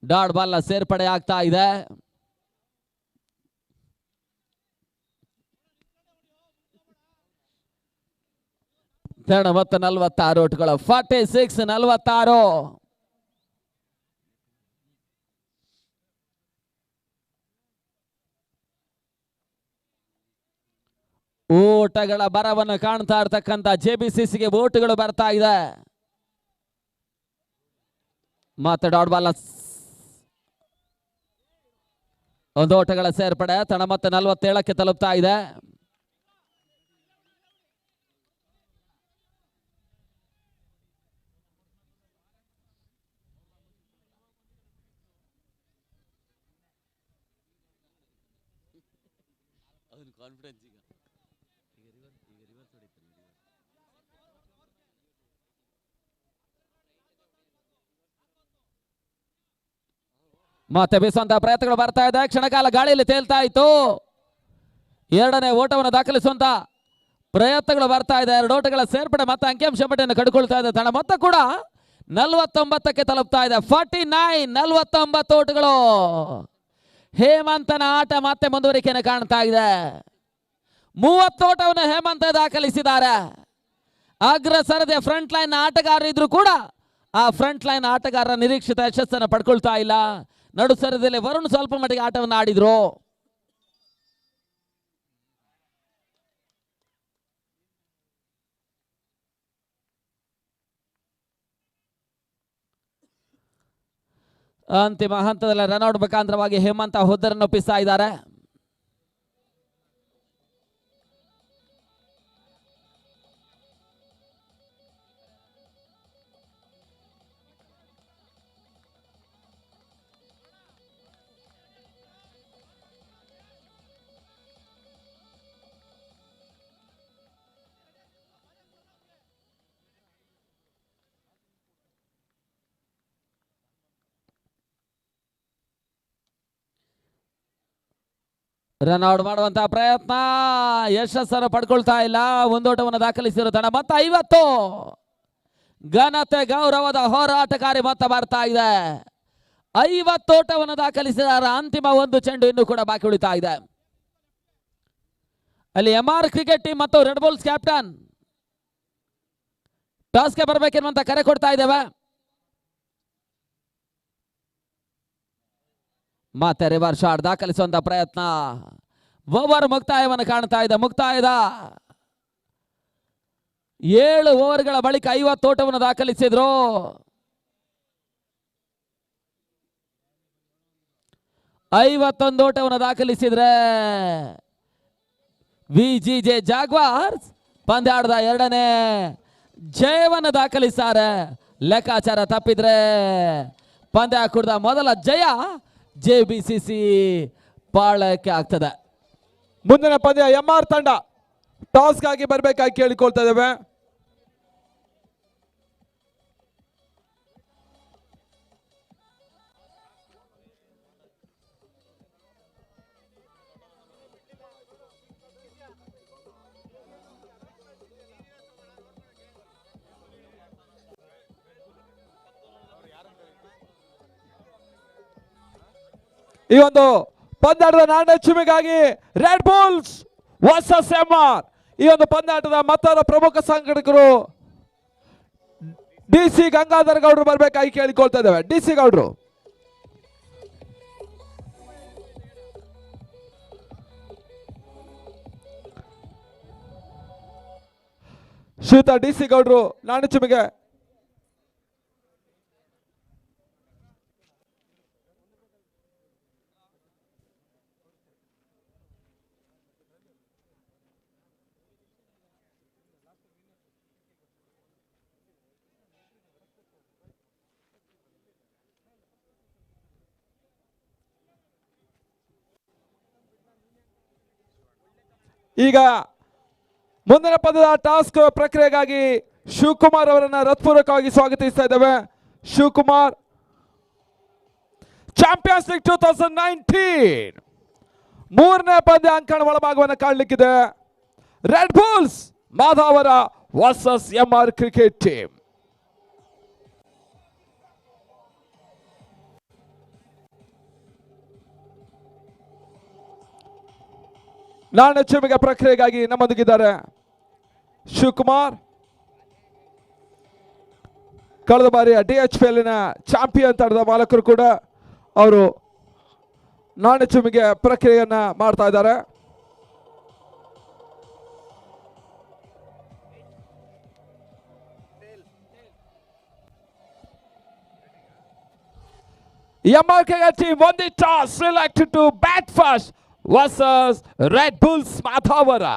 ಡಾಟ್ ಬಾಲ್ ಸೇರ್ಪಡೆ ಆಗ್ತಾ ಇದೆ. ಮತ್ತು 46 ಓಟಗಳು. 46-46. ಓಟಗಳ ಬರವನ್ನು ಕಾಣ್ತಾ ಇರ್ತಕ್ಕಂಥ JBCCಗೆ ಓಟುಗಳು ಬರ್ತಾ ಇದೆ. ಮತ್ತೆ ಡಾಟ್ ಬಾಲ್ ಒಂದು ಓಟಗಳ ಸೇರ್ಪಡೆ. ತಡ ಮತ್ತೆ 47ಕ್ಕೆ ತಲುಪ್ತಾ ಇದೆ. ಮತ್ತೆ ಬೀಸುವಂತಹ ಪ್ರಯತ್ನಗಳು ಬರ್ತಾ ಇದೆ. ಕ್ಷಣಕಾಲ ಗಾಳಿಯಲ್ಲಿ ತೇಲ್ತಾ ಇತ್ತು. ಎರಡನೇ ಓಟವನ್ನು ದಾಖಲಿಸುವಂತ ಪ್ರಯತ್ನಗಳು ಬರ್ತಾ ಇದೆ. ಎರಡು ಓಟಗಳ ಸೇರ್ಪಡೆ ಮತ್ತೆ ಅಂಕಿಅಂಶ ಪಟ್ಟಿಯನ್ನು ಕಡ್ಕೊಳ್ತಾ ಇದೆ. ತಡ ಮೊತ್ತ ಕೂಡ 49ಕ್ಕೆ ತಲುಪ್ತಾ ಇದೆ. 49 49 ಓಟಗಳು. ಹೇಮಂತನ ಆಟ ಮತ್ತೆ ಮುಂದುವರಿಕೆಯನ್ನು ಕಾಣ್ತಾ ಇದೆ. 30 ಓಟವನ್ನು ಹೇಮಂತ ದಾಖಲಿಸಿದ್ದಾರೆ. ಅಗ್ರ ಸರದಿಯ ಫ್ರಂಟ್ ಲೈನ್ ಆಟಗಾರರು ಇದ್ರು ಕೂಡ ಆ ಫ್ರಂಟ್ ಲೈನ್ ಆಟಗಾರರ ನಿರೀಕ್ಷಿತ ಯಶಸ್ಸನ್ನು ಪಡ್ಕೊಳ್ತಾ ಇಲ್ಲ. ನಡು ಸರದಿಯಲ್ಲಿ ವರುಣ್ ಸ್ವಲ್ಪ ಮಟ್ಟಿಗೆ ಆಟವನ್ನು ಆಡಿದ್ರು. ಅಂತಿಮ ಹಂತದಲ್ಲಿ ರನ್ಔಟ್ ಮುಖಾಂತರವಾಗಿ ಹೇಮಂತ ಹುದ್ದರನ್ನು ಒಪ್ಪಿಸ್ತಾ ಇದ್ದಾರೆ. ರನ್ಔಟ್ ಮಾಡುವಂತಹ ಪ್ರಯತ್ನ ಯಶಸ್ಸನ್ನು ಪಡ್ಕೊಳ್ತಾ ಇಲ್ಲ. ಒಂದೋಟವನ್ನು ದಾಖಲಿಸಿರೋ ತಂಡ ಮತ್ತೆ 50. ಘನತೆ ಗೌರವದ ಹೋರಾಟಕಾರಿ ಮೊತ್ತ ಬರ್ತಾ ಇದೆ. 50 ಓಟವನ್ನು ದಾಖಲಿಸಿದಾರ. ಅಂತಿಮ ಒಂದು ಚೆಂಡು ಇನ್ನೂ ಕೂಡ ಬಾಕಿ ಉಳಿತಾ ಇದೆ. ಅಲ್ಲಿ MR ಕ್ರಿಕೆಟ್ ಟೀಮ್ ಮತ್ತು ರೆಡ್ ಬುಲ್ಸ್ ಕ್ಯಾಪ್ಟನ್ ಟಾಸ್ಗೆ ಬರಬೇಕೆನ್ನುವಂತ ಕರೆ ಕೊಡ್ತಾ ಇದ್ದೇವೆ. ಮತ್ತೆ ರಿವರ್ಸ್ ಶಾಟ್ ದಾಖಲಿಸುವಂತ ಪ್ರಯತ್ನ. ಓವರ್ ಮುಕ್ತಾಯವನ್ನು ಕಾಣ್ತಾ ಇದೆ. ಮುಕ್ತಾಯದ 7 ಓವರ್ಗಳ ಬಳಿಕ 50 ಓಟವನ್ನು ದಾಖಲಿಸಿದ್ರು. ಐವತ್ತೊಂದು ಓಟವನ್ನು ದಾಖಲಿಸಿದ್ರೆ VGJ ಜಾಗ್ವಾರ್ಸ್ ಪಂದ್ಯಾಟದ 2ನೇ ಜಯವನ್ನು ದಾಖಲಿಸ್ತಾರೆ. ಲೆಕ್ಕಾಚಾರ ತಪ್ಪಿದ್ರೆ ಪಂದ್ಯ ಕುಡಿದ ಮೊದಲ ಜಯ JBCC ಪಾಳಕ್ಕೆ ಆಗ್ತದೆ. ಮುಂದಿನ ಪಂದ್ಯ MR ತಂಡ ಟಾಸ್ಗಾಗಿ ಬರಬೇಕಾಗಿ ಕೇಳಿಕೊಳ್ತಾ ಇದ್ದೇವೆ. ಈ ಒಂದು ಪಂದ್ಯಾಟದ ನಾಣ್ಯ ಚಿಮ್ಮಿಗಾಗಿ ರೆಡ್ ಬುಲ್ಸ್ ವರ್ಸಸ್ MR. ಈ ಒಂದು ಪಂದ್ಯಾಟದ ಮತ್ತೊಂದು ಪ್ರಮುಖ ಸಂಘಟಕರು DC ಗಂಗಾಧರ್ ಗೌಡ್ರು ಬರಬೇಕಾಗಿ ಕೇಳಿಕೊಳ್ತಾ ಇದ್ದೇವೆ. DC ಗೌಡ್ರು. ಶ್ರೀಯುತ DC ಗೌಡ್ರು ನಾಣ್ಯ ಚಿಮ್ಮಿಗೆ ಈಗ ಮುಂದಿನ ಪದದ ಟಾಸ್ಕ್ ಪ್ರಕ್ರಿಯೆಗಾಗಿ ಶಿವಕುಮಾರ್ ಅವರನ್ನ ಹೃತ್ಪೂರ್ವಕವಾಗಿ ಸ್ವಾಗತಿಸ್ತಾ ಇದ್ದೇವೆ. ಶಿವಕುಮಾರ್, ಚಾಂಪಿಯನ್ಸ್ ಲೀಗ್ 2019 ಮೂರನೇ ಪಂದ್ಯ ಅಂಕಣ ಒಳಭಾಗವನ್ನು ಕಾಣಲಿಕ್ಕಿದೆ. Red Bulls Madhavara versus MR cricket team. ನಾಣ್ಯ ಚಿಮ್ಮಿಗೆ ಪ್ರಕ್ರಿಯೆಗಾಗಿ ನಮ್ಮೊಂದಿಗಿದ್ದಾರೆ ಶಿವಕುಮಾರ್. ಕಳೆದ ಬಾರಿಯ DHPLನ ಚಾಂಪಿಯನ್ ತಂಡದ ಮಾಲಕರು ಕೂಡ ಅವರು ನಾಣ್ಯ ಚಿಮ್ಮಿಗೆ ಪ್ರಕ್ರಿಯೆಯನ್ನ ಮಾಡ್ತಾ ಇದ್ದಾರೆ. Yamarkaga team won the toss, selected to bat first versus Red Bulls Mathavara.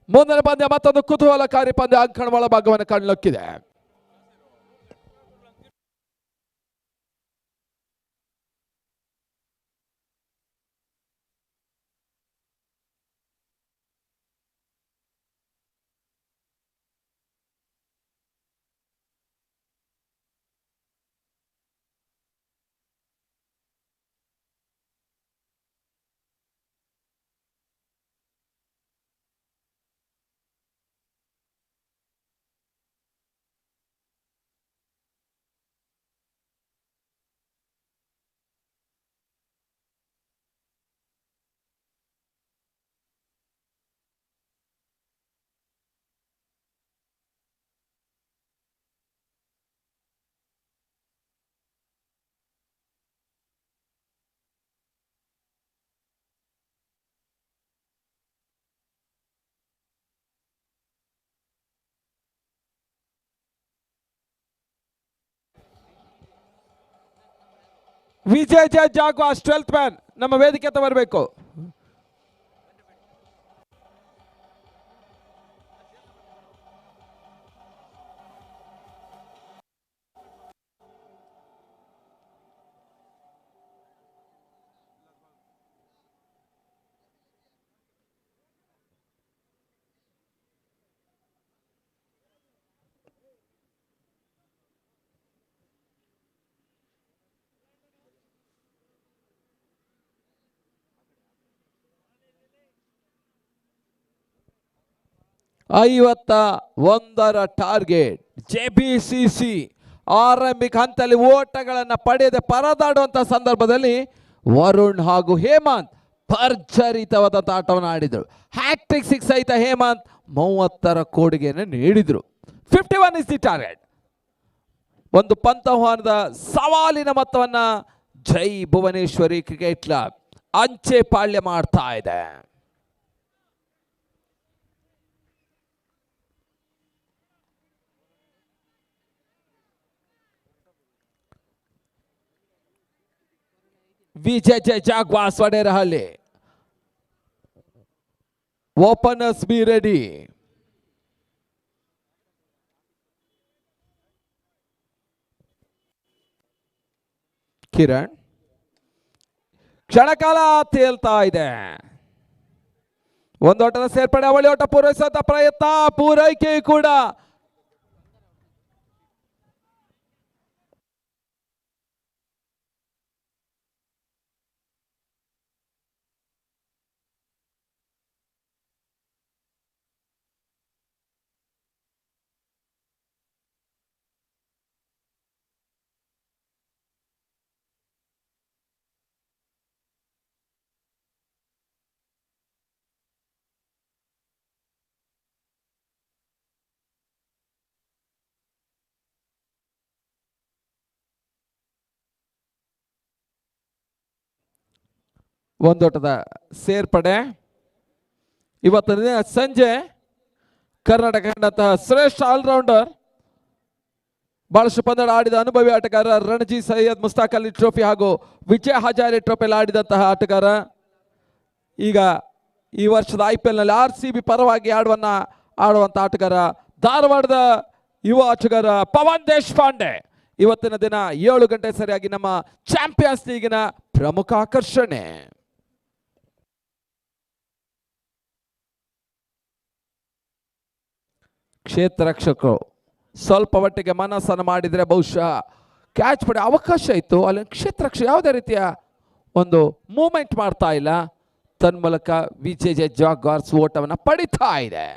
ಮುಂದಿನ ಪಂದ್ಯ ಮತ್ತೊಂದು ಕುತೂಹಲಕಾರಿ ಪಂದ್ಯ ಅಂಕಣ ಒಳಭಾಗವನ್ನು ಕಾಣಲಿಕ್ಕಿದೆ. ವಿಜಯ್ ಜಾಗ್ವಾರ್ಸ್ 12th ಮ್ಯಾನ್ ನಮ್ಮ ವೇದಿಕೆ ಹತ್ರ ಬರಬೇಕು. ಐವತ್ತ ಒಂದರ ಟಾರ್ಗೆಟ್. JBCC ಆರಂಭಿಕ ಹಂತದಲ್ಲಿ ಓಟಗಳನ್ನು ಪಡೆಯದೆ ಪರದಾಡುವಂತ ಸಂದರ್ಭದಲ್ಲಿ ವರುಣ್ ಹಾಗೂ ಹೇಮಂತ್ ಭರ್ಜರಿತವಾದಂಥ ಆಟವನ್ನು ಆಡಿದರು. ಹ್ಯಾಟ್ರಿಕ್ 6 ಸಹಿತ ಹೇಮಂತ್ 30ರ ಕೊಡುಗೆಯನ್ನು ನೀಡಿದರು. 51 ಇಸ್ ದಿ ಟಾರ್ಗೆಟ್. ಒಂದು ಪಂತಹ್ವಾನದ ಸವಾಲಿನ ಮೊತ್ತವನ್ನ ಜೈ ಭುವನೇಶ್ವರಿ ಕ್ರಿಕೆಟ್ ಕ್ಲಬ್ ಅಂಚೆ ಪಾಳ್ಯ ಮಾಡ್ತಾ ಇದೆ. Vijay Jaguars Vaderahalli. Openers be ready. Kiran ಕ್ಷಣಕಾಲ ತೇಲ್ತಾ ಇದೆ. ಒಂದೋಟದ ಸೇರ್ಪಡೆ, ಅವಳಿ ಓಟ ಪೂರೈಸುವಂತ ಪ್ರಯತ್ನ, ಪೂರೈಕೆ ಕೂಡ ಒಂದೋಟದ ಸೇರ್ಪಡೆ. ಇವತ್ತಿನ ದಿನ ಸಂಜೆ ಕರ್ನಾಟಕ ಕಂಡಂತಹ ಶ್ರೇಷ್ಠ ಆಲ್ರೌಂಡರ್, ಬಹಳಷ್ಟು ಪಂದ್ಯ ಆಡಿದ ಅನುಭವಿ ಆಟಗಾರ ರಣಜಿ ಸೈಯದ್ ಮುಸ್ತಾಕ್ ಅಲಿ ಟ್ರೋಫಿ ಹಾಗೂ ವಿಜಯ್ ಹಜಾರೆ ಟ್ರೋಫಿಯಲ್ಲಿ ಆಡಿದಂತಹ ಆಟಗಾರ, ಈಗ ಈ ವರ್ಷದ IPL ನಲ್ಲಿ RCB ಪರವಾಗಿ ಆಡುವಂತ ಆಟಗಾರ, ಧಾರವಾಡದ ಯುವ ಆಟಗಾರ ಪವನ್ ದೇಶಪಾಂಡೆ ಇವತ್ತಿನ ದಿನ 7 ಗಂಟೆ ಸರಿಯಾಗಿ ನಮ್ಮ ಚಾಂಪಿಯನ್ಸ್ ಲೀಗಿನ ಪ್ರಮುಖ ಆಕರ್ಷಣೆ. ಕ್ಷೇತ್ರ ರಕ್ಷಕರು ಸ್ವಲ್ಪ ಮಟ್ಟಿಗೆ ಮನಸ್ಸನ್ನು ಮಾಡಿದರೆ ಬಹುಶಃ ಕ್ಯಾಚ್ ಪಡೆಯ ಅವಕಾಶ ಇತ್ತು. ಅಲ್ಲಿ ಕ್ಷೇತ್ರ ರಕ್ಷಕ ಯಾವುದೇ ರೀತಿಯ ಒಂದು ಮೂವ್ಮೆಂಟ್ ಮಾಡ್ತಾ ಇಲ್ಲ. ತನ್ಮೂಲಕ ವಿಜಯ್ ಜಾಗ್ವಾರ್ಸ್ ಓಟವನ್ನು ಪಡಿತಾ ಇದೆ.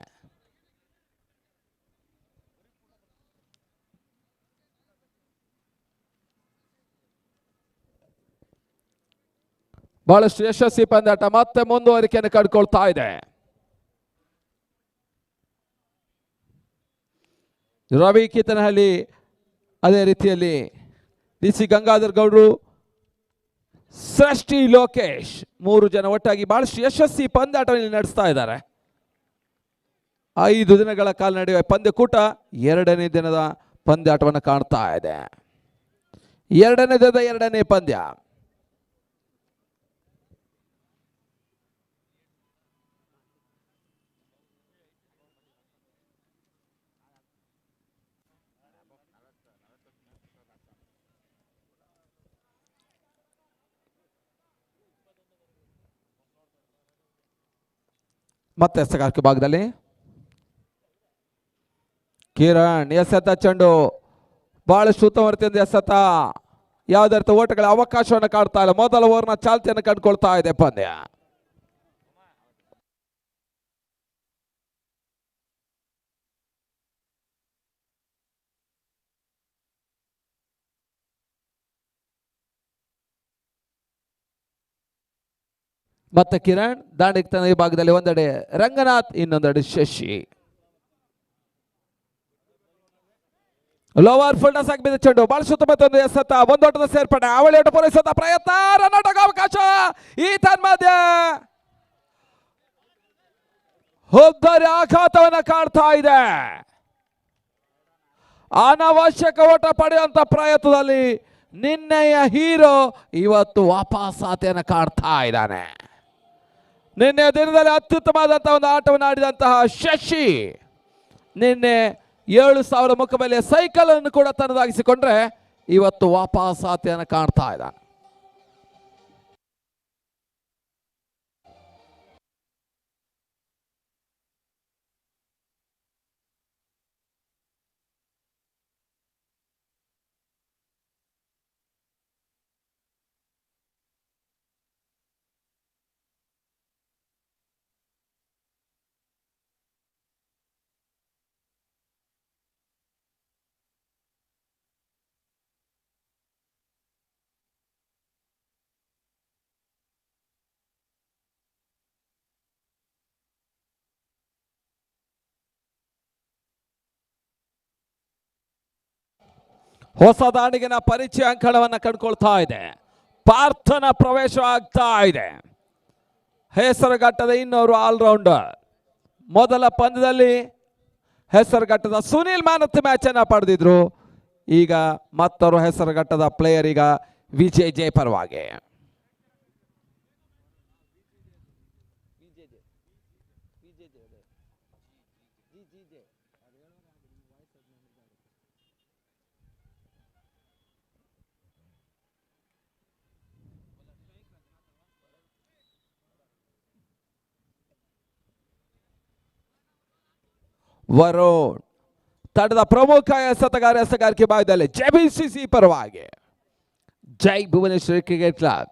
ಬಹಳಷ್ಟು ಯಶಸ್ವಿ ಪಂದ್ಯಾಟ ಮತ್ತೆ ಮುಂದುವರಿಕೆಯನ್ನು ಕಂಡುಕೊಳ್ತಾ ಇದೆ. ರವಿ ಕಿತನಹಳ್ಳಿ, ಅದೇ ರೀತಿಯಲ್ಲಿ DC ಗಂಗಾಧರ್ ಗೌಡ್ರು, ಸೃಷ್ಟಿ ಲೋಕೇಶ್, 3 ಜನ ಒಟ್ಟಾಗಿ ಬಹಳಷ್ಟು ಯಶಸ್ವಿ ಪಂದ್ಯಾಟವನ್ನು ನಡೆಸ್ತಾ ಇದ್ದಾರೆ. 5 ದಿನಗಳ ಕಾಲ ನಡೆಯುವ ಪಂದ್ಯಕೂಟ 2ನೇ ದಿನದ ಪಂದ್ಯಾಟವನ್ನು ಕಾಣ್ತಾ ಇದೆ. ಎರಡನೇ ಪಂದ್ಯ. ಮತ್ತೆ ಎಸಗಾರಿಕೆ ಭಾಗದಲ್ಲಿ ಕಿರಣ್ ಎಸೆತ ಚೆಂಡು ಬಹಳಷ್ಟು ಉತ್ತಮ ರೀತಿಯಿಂದ ಎಸೆತ. ಯಾವುದೇ ರೀತಿ ಓಟಗಳ ಅವಕಾಶವನ್ನು ಕಾಡ್ತಾ ಇಲ್ಲ. ಮೊದಲ ಓವರ್ನ ಚಾಲ್ತಿಯನ್ನು ಕಂಡುಕೊಳ್ತಾ ಇದೆ ಪಂದ್ಯ. ಮತ್ತೆ ಕಿರಣ್ ದಾಂಡಿಗೆ ಈ ಭಾಗದಲ್ಲಿ ಒಂದೆಡೆ ರಂಗನಾಥ್, ಇನ್ನೊಂದೆಡೆ ಶಶಿ. ಲೋವರ್ ಫುಲ್ನೆಸ್ ಆಗಿ ಬಿದ್ದ ಚೆಂಡು ಬಹಳ ಸುತ್ತಮುತ್ತ ಎಸೆತ, ಒಂದೋಟದ ಸೇರ್ಪಡೆ, ಅವಳಿ ಓಟ ಪೂರೈಸುತ್ತ ಪ್ರಯತ್ನ, ರನ್ ಔಟ್ ಅವಕಾಶ. ಈ ತನ್ಮಧ್ಯೆ ಒಬ್ಬರ ಆಘಾತವನ್ನು ಕಾಡ್ತಾ ಇದೆ. ಅನಾವಶ್ಯಕ ಓಟ ಪಡೆಯುವಂತ ಪ್ರಯತ್ನದಲ್ಲಿ ನಿನ್ನೆಯ ಹೀರೋ ಇವತ್ತು ವಾಪಸಾತಿಯನ್ನು ಕಾಡ್ತಾ ಇದ್ದಾನೆ. ನಿನ್ನೆ ದಿನದಲ್ಲಿ ಅತ್ಯುತ್ತಮವಾದಂತಹ ಒಂದು ಆಟವನ್ನು ಆಡಿದಂತಹ ಶಶಿ ನಿನ್ನೆ 7,000 ಮುಖಬೆಲೆಯ ಸೈಕಲ್ ಅನ್ನು ಕೂಡ ತನ್ನದಾಗಿಸಿಕೊಂಡ್ರೆ ಇವತ್ತು ವಾಪಸಾತಿಯನ್ನು ಕಾಣ್ತಾ ಇದ್ದಾನೆ. ಹೊಸ ದಾಂಡಿಗಿನ ಪರಿಚಯ ಅಂಕಣವನ್ನು ಕಂಡುಕೊಳ್ತಾ ಇದೆ. ಪಾರ್ಥನ ಪ್ರವೇಶ ಆಗ್ತಾ ಇದೆ. ಹೆಸರುಘಟ್ಟದ ಇನ್ನೋರು ಆಲ್ರೌಂಡರ್. ಮೊದಲ ಪಂದ್ಯದಲ್ಲಿ ಹೆಸರುಘಟ್ಟದ Sunil man of the match ಅನ್ನು ಪಡೆದಿದ್ರು. ಈಗ ಮತ್ತೊರು ಹೆಸರುಘಟ್ಟದ ಪ್ಲೇಯರ್ ಈಗ ವಿಜಯ್ ಜೈ ಪರವಾಗಿ. ವರುಣ್ ತಂಡದ ಪ್ರಮುಖ ಎಸೆತಗಾರಿಕೆ ಭಾಗದಲ್ಲಿ ಜೆಬಿಸಿಸಿ ಪರವಾಗಿ ಜೈ ಭುವನೇಶ್ವರಿ ಕ್ರಿಕೆಟ್ ಕ್ಲಬ್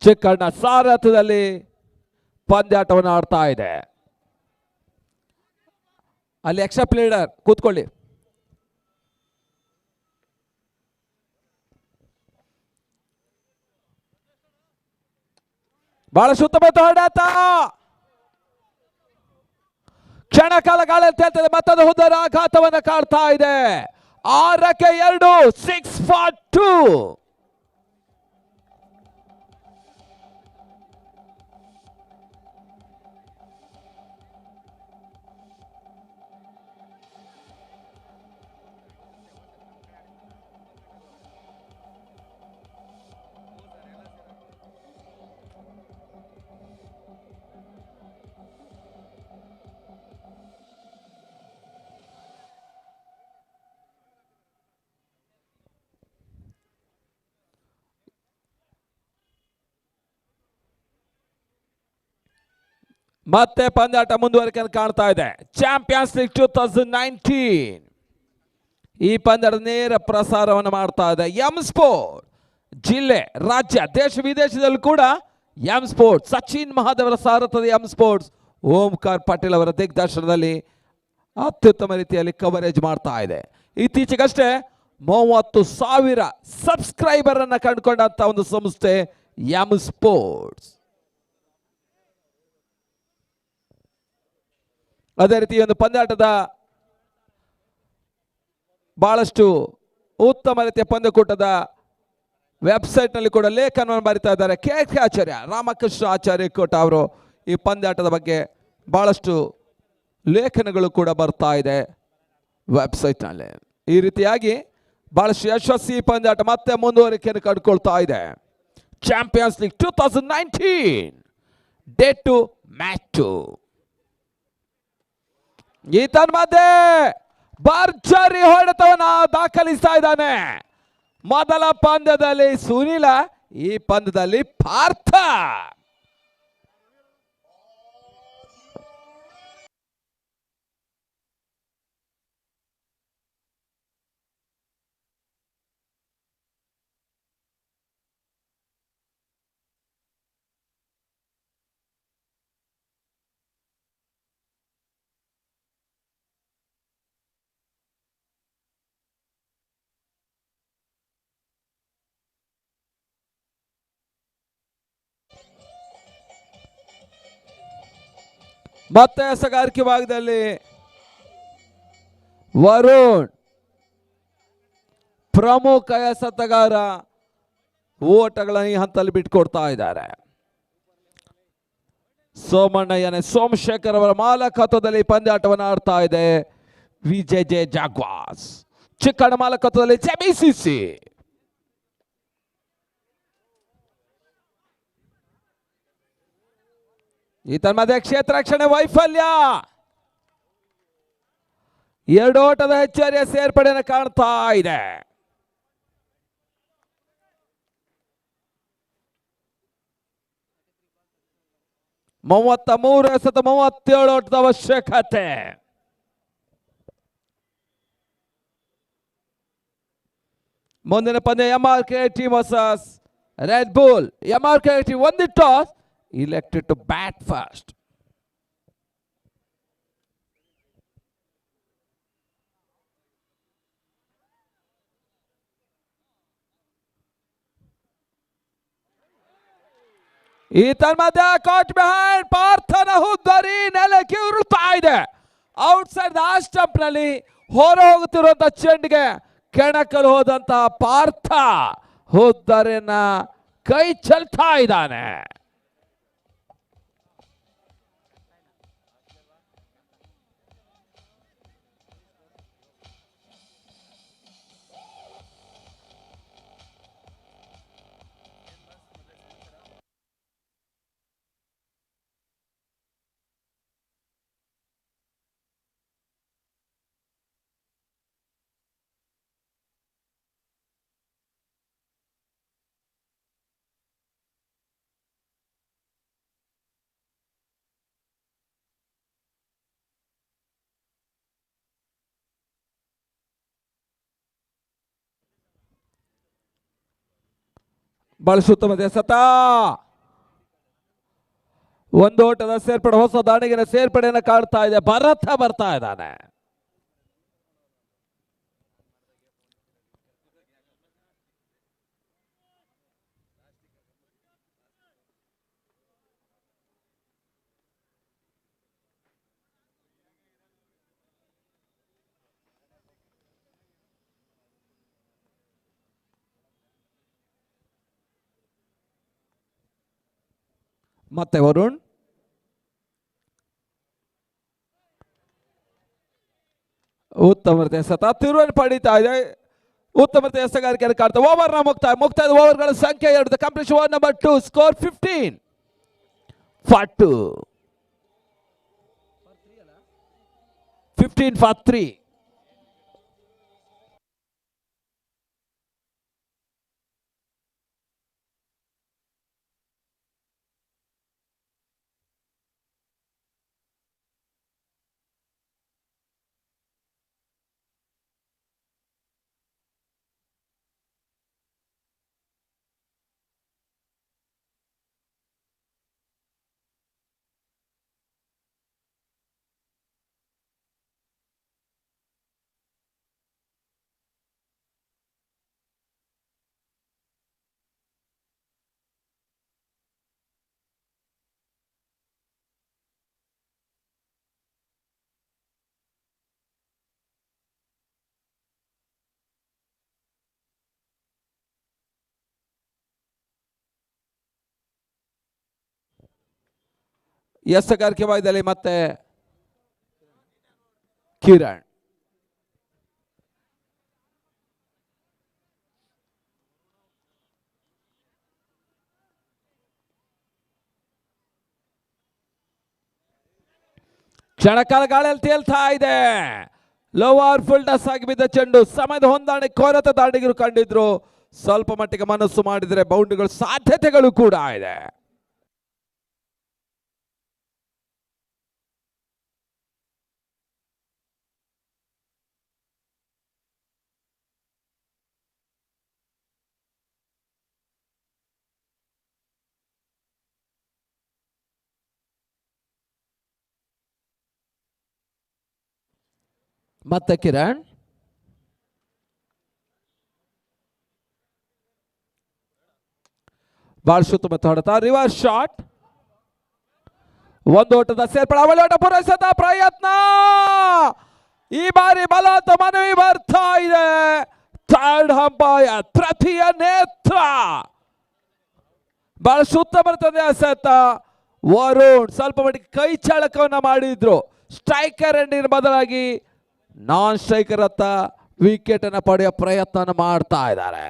ಚಿಕ್ಕಣ್ಣ ಸಾರಥ್ಯದಲ್ಲಿ ಪಂದ್ಯಾಟವನ್ನು ಆಡ್ತಾ ಇದೆ. ಅಲ್ಲಿ ಎಕ್ಸ್ಟ್ರಾ ಪ್ಲೇಯರ್ ಕೂತ್ಕೊಳ್ಳಿ. ಬಹಳ ಸುತ್ತಮುತ್ತ ಹೊಡೆತ, ಕ್ಷಣ ಕಾಲ ಗಾಳಿ ತೇಲ್ತದೆ. ಮತ್ತೊಂದು ಹುದ್ದರ ಆಘಾತವನ್ನು ಕಾಡ್ತಾ ಇದೆ. 6ಕ್ಕೆ 2, 6 for 2. ಮತ್ತೆ ಪಂದ್ಯಾಟ ಮುಂದುವರಿಕೆ ಕಾಣ್ತಾ ಇದೆ. ಚಾಂಪಿಯನ್ಸ್ ಲೀಗ್ 2019 ಈ ಪಂದ್ಯದ ನೇರ ಪ್ರಸಾರವನ್ನು ಮಾಡ್ತಾ ಇದೆ ಎಂ ಸ್ಪೋರ್ಟ್. ಜಿಲ್ಲೆ, ರಾಜ್ಯ, ದೇಶ ವಿದೇಶದಲ್ಲೂ ಕೂಡ ಎಂ ಸ್ಪೋರ್ಟ್ಸ್, ಸಚಿನ್ ಮಹಾದೇವರ ಸಾರಥ್ಯದ ಎಂ ಸ್ಪೋರ್ಟ್ಸ್, ಓಂಕಾರ್ ಪಟೇಲ್ ಅವರ ದಿಗ್ದರ್ಶನದಲ್ಲಿ ಅತ್ಯುತ್ತಮ ರೀತಿಯಲ್ಲಿ ಕವರೇಜ್ ಮಾಡ್ತಾ ಇದೆ. ಇತ್ತೀಚೆಗಷ್ಟೇ 30,000 ಸಬ್ಸ್ಕ್ರೈಬರ್ ಅನ್ನ ಕಂಡುಕೊಂಡಂತ ಒಂದು ಸಂಸ್ಥೆ ಎಂ ಸ್ಪೋರ್ಟ್ಸ್. ಅದೇ ರೀತಿ ಒಂದು ಪಂದ್ಯಾಟದ ಬಹಳಷ್ಟು ಉತ್ತಮ ರೀತಿಯ ಪಂದ್ಯಕೂಟದ ವೆಬ್ಸೈಟ್ ನಲ್ಲಿ ಕೂಡ ಲೇಖನವನ್ನು ಬರೀತಾ ಇದ್ದಾರೆ. ಕೆ ಆಚಾರ್ಯ, ರಾಮಕೃಷ್ಣ ಆಚಾರ್ಯ ಕೋಟ ಅವರು ಈ ಪಂದ್ಯಾಟದ ಬಗ್ಗೆ ಬಹಳಷ್ಟು ಲೇಖನಗಳು ಕೂಡ ಬರ್ತಾ ಇದೆ. ವೆಬ್ಸೈಟ್ನಲ್ಲಿ. ಈ ರೀತಿಯಾಗಿ ಬಹಳಷ್ಟು ಯಶಸ್ವಿ ಪಂದ್ಯಾಟ ಮತ್ತೆ ಮುಂದುವರಿಕೆಯನ್ನು ಕಂಡುಕೊಳ್ತಾ ಇದೆ. Champions league 2019 day 2 match 2. ಈ ತನ್ಮಧ್ಯೆ ಭರ್ಜರಿ ಹೊಡೆತವನ್ನ ದಾಖಲಿಸ್ತಾ ಇದ್ದಾನೆ. ಮೊದಲ ಪಂದ್ಯದಲ್ಲಿ ಸುನಿಲ, ಈ ಪಂದ್ಯದಲ್ಲಿ ಪಾರ್ಥ. ಮತ್ತೆ ಎಸಗಾರಿಕೆ ಭಾಗದಲ್ಲಿ ವರುಣ್ ಪ್ರಮುಖ ಎಸೆತಗಾರ ಓಟಗಳನ್ನು ಈ ಹಂತದಲ್ಲಿ ಬಿಟ್ಕೊಡ್ತಾ ಇದ್ದಾರೆ. ಸೋಮಣ್ಣಯ್ಯನೇ ಸೋಮಶೇಖರ್ ಅವರ ಮಾಲಕತ್ವದಲ್ಲಿ ಪಂದ್ಯಾಟವನ್ನು ಆಡ್ತಾ ಇದೆ ವಿಜೆ ಜಾಗ್ವಾಸ್. ಚಿಕ್ಕಣ್ಣ ಮಾಲಕತ್ವದಲ್ಲಿ ಜೆಬಿಸಿಸಿ. ಈ ತನ್ಮಧ್ಯೆ ಕ್ಷೇತ್ರ ರಕ್ಷಣೆ ವೈಫಲ್ಯ, 2 ಓಟದ ಹೆಚ್ಚುವರಿಯ ಸೇರ್ಪಡೆಯನ್ನು ಕಾಣ್ತಾ ಇದೆ. ಮೂವತ್ತ 37 ಓಟದ ಅವಶ್ಯಕತೆ. ಮುಂದಿನ ಪಂದ್ಯ MRK team versus red bull. MRK team ಒಂದು toss elected to bat first. ಈ ತನ್ಮಧ್ಯ ಕಾಟ್ ಬಿಹೈಂಡ್ ಪಾರ್ಥನ ಹುದ್ದರಿ ನೆಲಕ್ಕೆ ಉರುಳ್ತಾ ಇದೆ. ಔಟ್ಸೈಡ್ ದ ಸ್ಟಂಪ್ ನಲ್ಲಿ ಹೊರ ಹೋಗುತ್ತಿರುವಂತಹ ಚೆಂಡಿಗೆ ಕೆಣಕಲು ಹೋದಂತಹ ಪಾರ್ಥ ಹುದ್ದರಿನ ಕೈ ಚೆಲ್ತಾ ಇದ್ದಾನೆ. ಬಳಸುತ್ತ ಎಸೆತ, ಒಂದು ಓಟದ ಸೇರ್ಪಡೆ, ಹೊಸ ದಾಣಿಗಿನ ಸೇರ್ಪಡೆಯನ್ನು ಕಾಡ್ತಾ ಇದೆ. ಭರತ ಬರ್ತಾ ಇದ್ದಾನೆ. ಮತ್ತೆ ವರುಣ್ ಉತ್ತಮ ಎಸೆತ, ತಿರುವನ್ನು ಪಡೀತಾ ಇದೆ. ಉತ್ತಮ ಎಸೆಗಾರಿಕೆಯನ್ನು ಕಾಡ್ತಾ ಓವರ್ ನ ಮುಕ್ತಾಯ ಓವರ್ಗಳ ಸಂಖ್ಯೆ 2. Completion over number 2. Score 15 for 3. ಎಸೆಗಾರಿಕೆ ಭಾಗದಲ್ಲಿ ಮತ್ತೆ ಕಿರಣ್ ಕ್ಷಣಕಾಲ ಗಾಳಿಯಲ್ಲಿ ತೇಲ್ತಾ ಇದೆ. ಲೋವರ್ ಫುಲ್ ಟಸ್ ಆಗಿ ಬಿದ್ದ ಚೆಂಡು. ಸಮಯದ ಹೊಂದಾಣೆ ಕೊರತೆ ದಾಂಡಿಗರು ಕಂಡಿದ್ರು. ಸ್ವಲ್ಪ ಮಟ್ಟಿಗೆ ಮನಸ್ಸು ಮಾಡಿದರೆ ಬೌಂಡ್ರಿಗಳು ಸಾಧ್ಯತೆಗಳು ಕೂಡ ಇದೆ. ಮತ್ತೆ ಕಿರಣ್ ಬಹಳ ಸುತ್ತಮುತ್ತ ಹೊಡೆತ. Reverse shot. ಒಂದು ಓಟದ ಸೇರ್ಪಡೆ. ಅವಳೋಟ ಪೂರೈಸಿದ ಪ್ರಯತ್ನ. ಈ ಬಾರಿ ಬಲವಂತ ಮನವಿ ಬರ್ತಾ ಇದೆ. ಥರ್ಡ್ ಅಂಪೈರ್ ತೃತೀಯ ನೇತ್ರ ಬಹಳ ಸುತ್ತ ಬರ್ತದೆ ಎಸೆತ. ವರುಣ್ ಸ್ವಲ್ಪ ಮಟ್ಟಿಗೆ ಕೈ ಚಾಳಕವನ್ನ ಮಾಡಿದ್ರು. ಸ್ಟ್ರೈಕರ್ ಎಂಡಿನ ಬದಲಾಗಿ ನಾನ್ ಸ್ಟ್ರೈಕರ್ ಹತ್ತ ವಿಕೆಟ್ ಅನ್ನ ಪಡೆಯೋ ಪ್ರಯತ್ನ ಮಾಡ್ತಾ ಇದ್ದಾರೆ.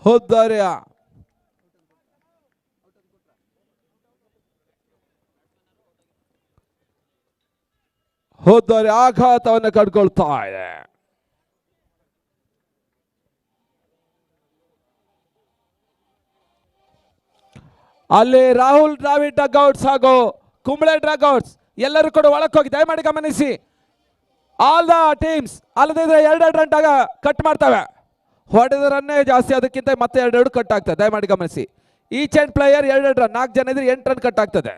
ಹೋದ್ದಾರೆ ಆಘಾತವನ್ನು ಕಂಡುಕೊಳ್ತಾ ಇದೆ. ಅಲ್ಲಿ ರಾಹುಲ್ ದ್ರಾವಿಡ್ ಡಗ್ಔಟ್ಸ್ ಹಾಗೂ ಕುಂಬ್ಳೆ ಡಗ್ಔಟ್ಸ್ ಎಲ್ಲರೂ ಕೂಡ ಒಳಕ್ಕೆ ಹೋಗಿ ದಯಮಾಡಿ ಗಮನಿಸಿ. ಆಲ್ ದ ಟೀಮ್ಸ್ ಅಲ್ಲದಿದ್ರೆ 2 ರನ್ ಕಟ್ ಮಾಡ್ತವೆ. ಹೊಡೆದ ರನ್ನೇ ಜಾಸ್ತಿ, ಅದಕ್ಕಿಂತ ಮತ್ತೆ 2 ಕಟ್ ಆಗ್ತದೆ. ದಯಮಾಡಿ ಗಮನಿಸಿ. ಈಚ್ ಅಂಡ್ ಪ್ಲೇಯರ್ 2 ರನ್, 4 ಜನ ಇದ್ರೆ 8 ರನ್ ಕಟ್ ಆಗ್ತದೆ.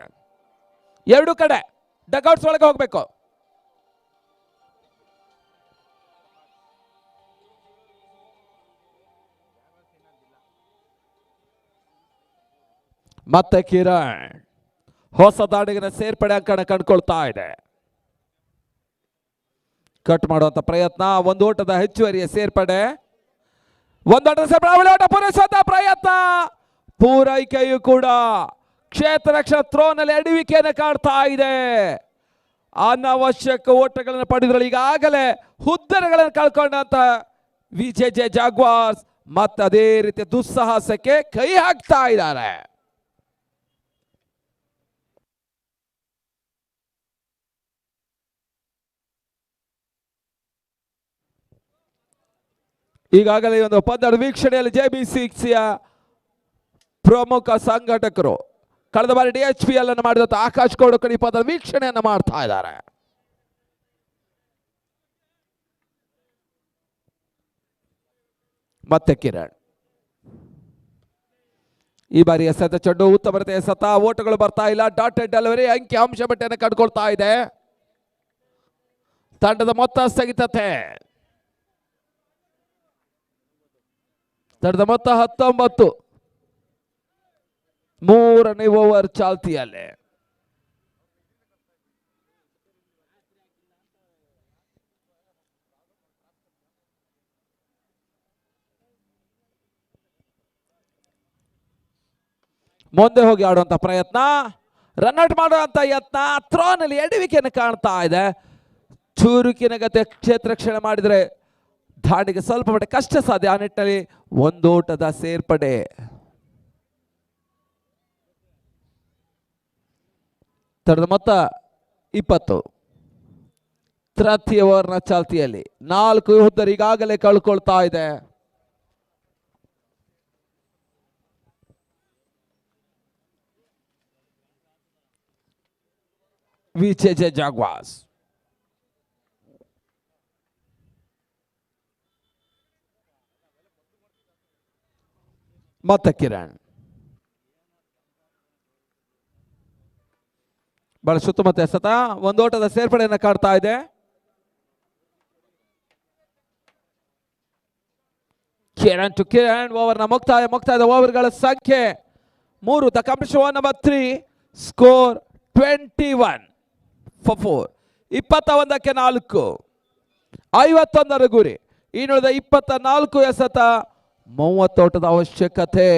2 ಕಡೆ ಡಗ್ಔಟ್ಸ್ ಒಳಗೆ ಹೋಗ್ಬೇಕು. ಮತ್ತೆ ಕಿರಣ್ ಹೊಸ ದಾಡಿಗಿನ ಸೇರ್ಪಡೆ ಅಂಕಣ ಕಂಡುಕೊಳ್ತಾ ಇದೆ. ಕಟ್ ಮಾಡುವಂತ ಪ್ರಯತ್ನ. ಒಂದು ಓಟದ ಹೆಚ್ಚುವರಿಯ ಸೇರ್ಪಡೆ. ಓಟ ಪೂರೈಸುವಂತ ಪ್ರಯತ್ನ. ಪೂರೈಕೆಯು ಕೂಡ ಕ್ಷೇತ್ರ ರಕ್ಷಣಾ ಥ್ರೋನಲ್ಲಿ ಎಡವಿಕೆಯನ್ನು ಕಾಡ್ತಾ ಇದೆ. ಅನಾವಶ್ಯಕ ಓಟಗಳನ್ನು ಪಡೆದ್ರು. ಈಗಾಗಲೇ ಹುದ್ದೆಗಳನ್ನು ಕಳ್ಕೊಂಡಂತ ವಿಜೆ ಜಾಗ್ವಾರ್ಸ್ ಮತ್ತೆ ಅದೇ ರೀತಿ ದುಸ್ಸಾಹಸಕ್ಕೆ ಕೈ ಹಾಕ್ತಾ ಇದ್ದಾರೆ. ಈಗಾಗಲೇ ಒಂದು ಪಂದ್ಯದ ವೀಕ್ಷಣೆಯಲ್ಲಿ JB6ಯ ಪ್ರಮುಖ ಸಂಘಟಕರು ಕಳೆದ ಬಾರಿ DHPL ಅನ್ನು ಮಾಡಿದಂತ ಆಕಾಶ್ ಗೌಡಕರ್ ಈ ಪಂದ್ಯದ ವೀಕ್ಷಣೆಯನ್ನು ಮಾಡ್ತಾ ಇದ್ದಾರೆ. ಮತ್ತೆ ಕಿರಣ್ ಈ ಬಾರಿ ಎಸೆತ ಚೆಂಡು ಉತ್ತಮ ರೀತಿಯ ಎಸೆತ. ಓಟಗಳು ಬರ್ತಾ ಇಲ್ಲ. ಡಾಟೆಡ್ ಡೆಲಿವರಿ ಅಂಕಿ ಅಂಶ ಬಟ್ಟೆಯನ್ನು ಕಂಡುಕೊಳ್ತಾ ಇದೆ. ತಂಡದ ಮೊತ್ತ ಸ್ಥಗಿತತೆ. ತಂಡದ ಮೊತ್ತ 19. 3ನೇ ಓವರ್ ಚಾಲ್ತಿಯಲ್ಲಿ. ಮುಂದೆ ಹೋಗಿ ಆಡುವಂತ ಪ್ರಯತ್ನ. ರನ್ಔಟ್ ಮಾಡುವಂತ ಯತ್ನ. ಥ್ರೋನಲ್ಲಿ ಎಡವಿಕೆಯನ್ನು ಕಾಣ್ತಾ ಇದೆ. ಚುರುಕಿನ ಗತಿ ಕ್ಷೇತ್ರ ರಕ್ಷಣೆ ಮಾಡಿದರೆ ದಾಳಿಗೆ ಸ್ವಲ್ಪ ಮಟ್ಟ ಕಷ್ಟ ಸಾಧ್ಯ. ಆ ನಿಟ್ಟಿನಲ್ಲಿ ಒಂದು ಓಟದ ಸೇರ್ಪಡೆ. ತಂಡದ ಮೊತ್ತ 20. ತೃತೀಯ ಓವರ್ನ ಚಾಲ್ತಿಯಲ್ಲಿ 4 ಹುದ್ದರ್ ಈಗಾಗಲೇ ಕಳ್ಕೊಳ್ತಾ ಇದೆ. ವಿಜೆ ಜಾಗ್ವಾರ್ಸ್ ಮತ್ತೆ ಕಿರಣ್ ಬಹಳ ಸುತ್ತಮುತ್ತ ಎಸೆತ. ಒಂದು ಓಟದ ಸೇರ್ಪಡೆಯನ್ನು ಕಾಡ್ತಾ ಇದೆ. ಕಿರಣ್ ಟು ಕಿರಣ್. ಓವರ್ನ ಮುಕ್ತಾಯದ ಓವರ್ಗಳ ಸಂಖ್ಯೆ 3. The competition number 3. Score 21 for 4. 21ಕ್ಕೆ 4. 51ರ ಗುರಿ. ಇನ್ನುಳಿದ 24 ಎಸೆತ 30 ಓಟದ ಅವಶ್ಯಕತೆ.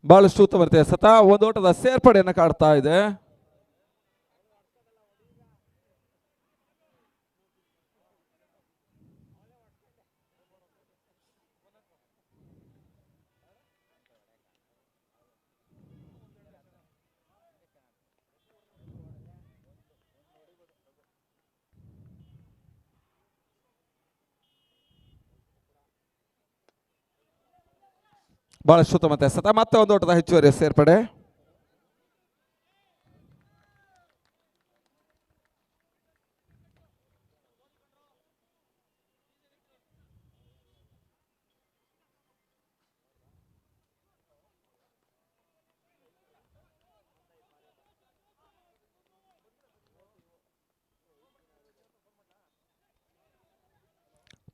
ಬಹಳಷ್ಟು ಉತ್ತಮ ಎಸೆತ. ಒಂದು ಓಟದ ಸೇರ್ಪಡೆಯನ್ನು ಕಾಡ್ತಾ ಇದೆ. ಬಹಳಷ್ಟು ಉತ್ತಮ ಎಸೆತ. ಮತ್ತೆ ಒಂದು ಓಟದ ಹೆಚ್ಚುವರಿ ಸೇರ್ಪಡೆ.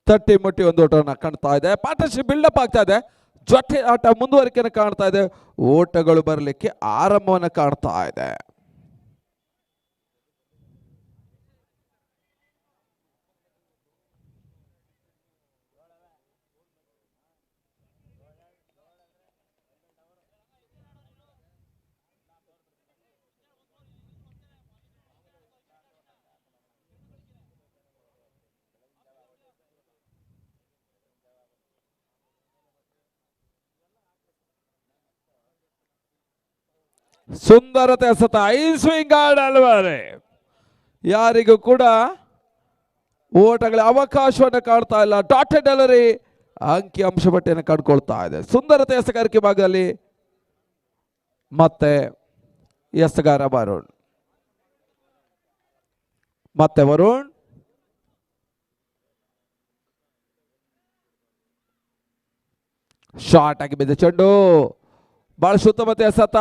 ತಟ್ಟಿ ಮುಟ್ಟಿ ಒಂದು ಓಟವನ್ನು ಕಾಣ್ತಾ ಇದೆ. ಪಾರ್ಟ್ನರ್ಶಿಪ್ ಬಿಲ್ಡಪ್ ಆಗ್ತಾ ಇದೆ. ಜೊತೆ ಆಟ ಮುಂದುವರಿಕೆಯನ್ನು ಕಾಣ್ತಾ ಇದೆ. ಓಟಗಳು ಬರಲಿಕ್ಕೆ ಆರಂಭವನ್ನು ಕಾಣ್ತಾ ಇದೆ. ಸುಂದರತೆ ಎಸೆತ. ಐ ಸ್ವಿಂಗ್ ಆಡಲ್ವರೆ. ಯಾರಿಗೂ ಕೂಡ ಓಟಗಳ ಅವಕಾಶವನ್ನು ಕಾಡ್ತಾ ಇಲ್ಲ. ಡಾಟೆಡ್ ಡೆಲಿವರಿ ಅಂಕಿ ಅಂಶ ಪಟ್ಟಿಯನ್ನು ಕಂಡುಕೊಳ್ತಾ ಇದೆ. ಸುಂದರತೆ ಎಸೆಗಾರಿಕೆ ಭಾಗದಲ್ಲಿ ಮತ್ತೆ ಎಸೆಗಾರ ವರುಣ್. ಮತ್ತೆ ವರುಣ್ ಶಾರ್ಟ್ ಆಗಿ ಬಿದ್ದ ಚೆಂಡು. ಬಹಳ ಉತ್ತಮತೆ ಎಸೆತ.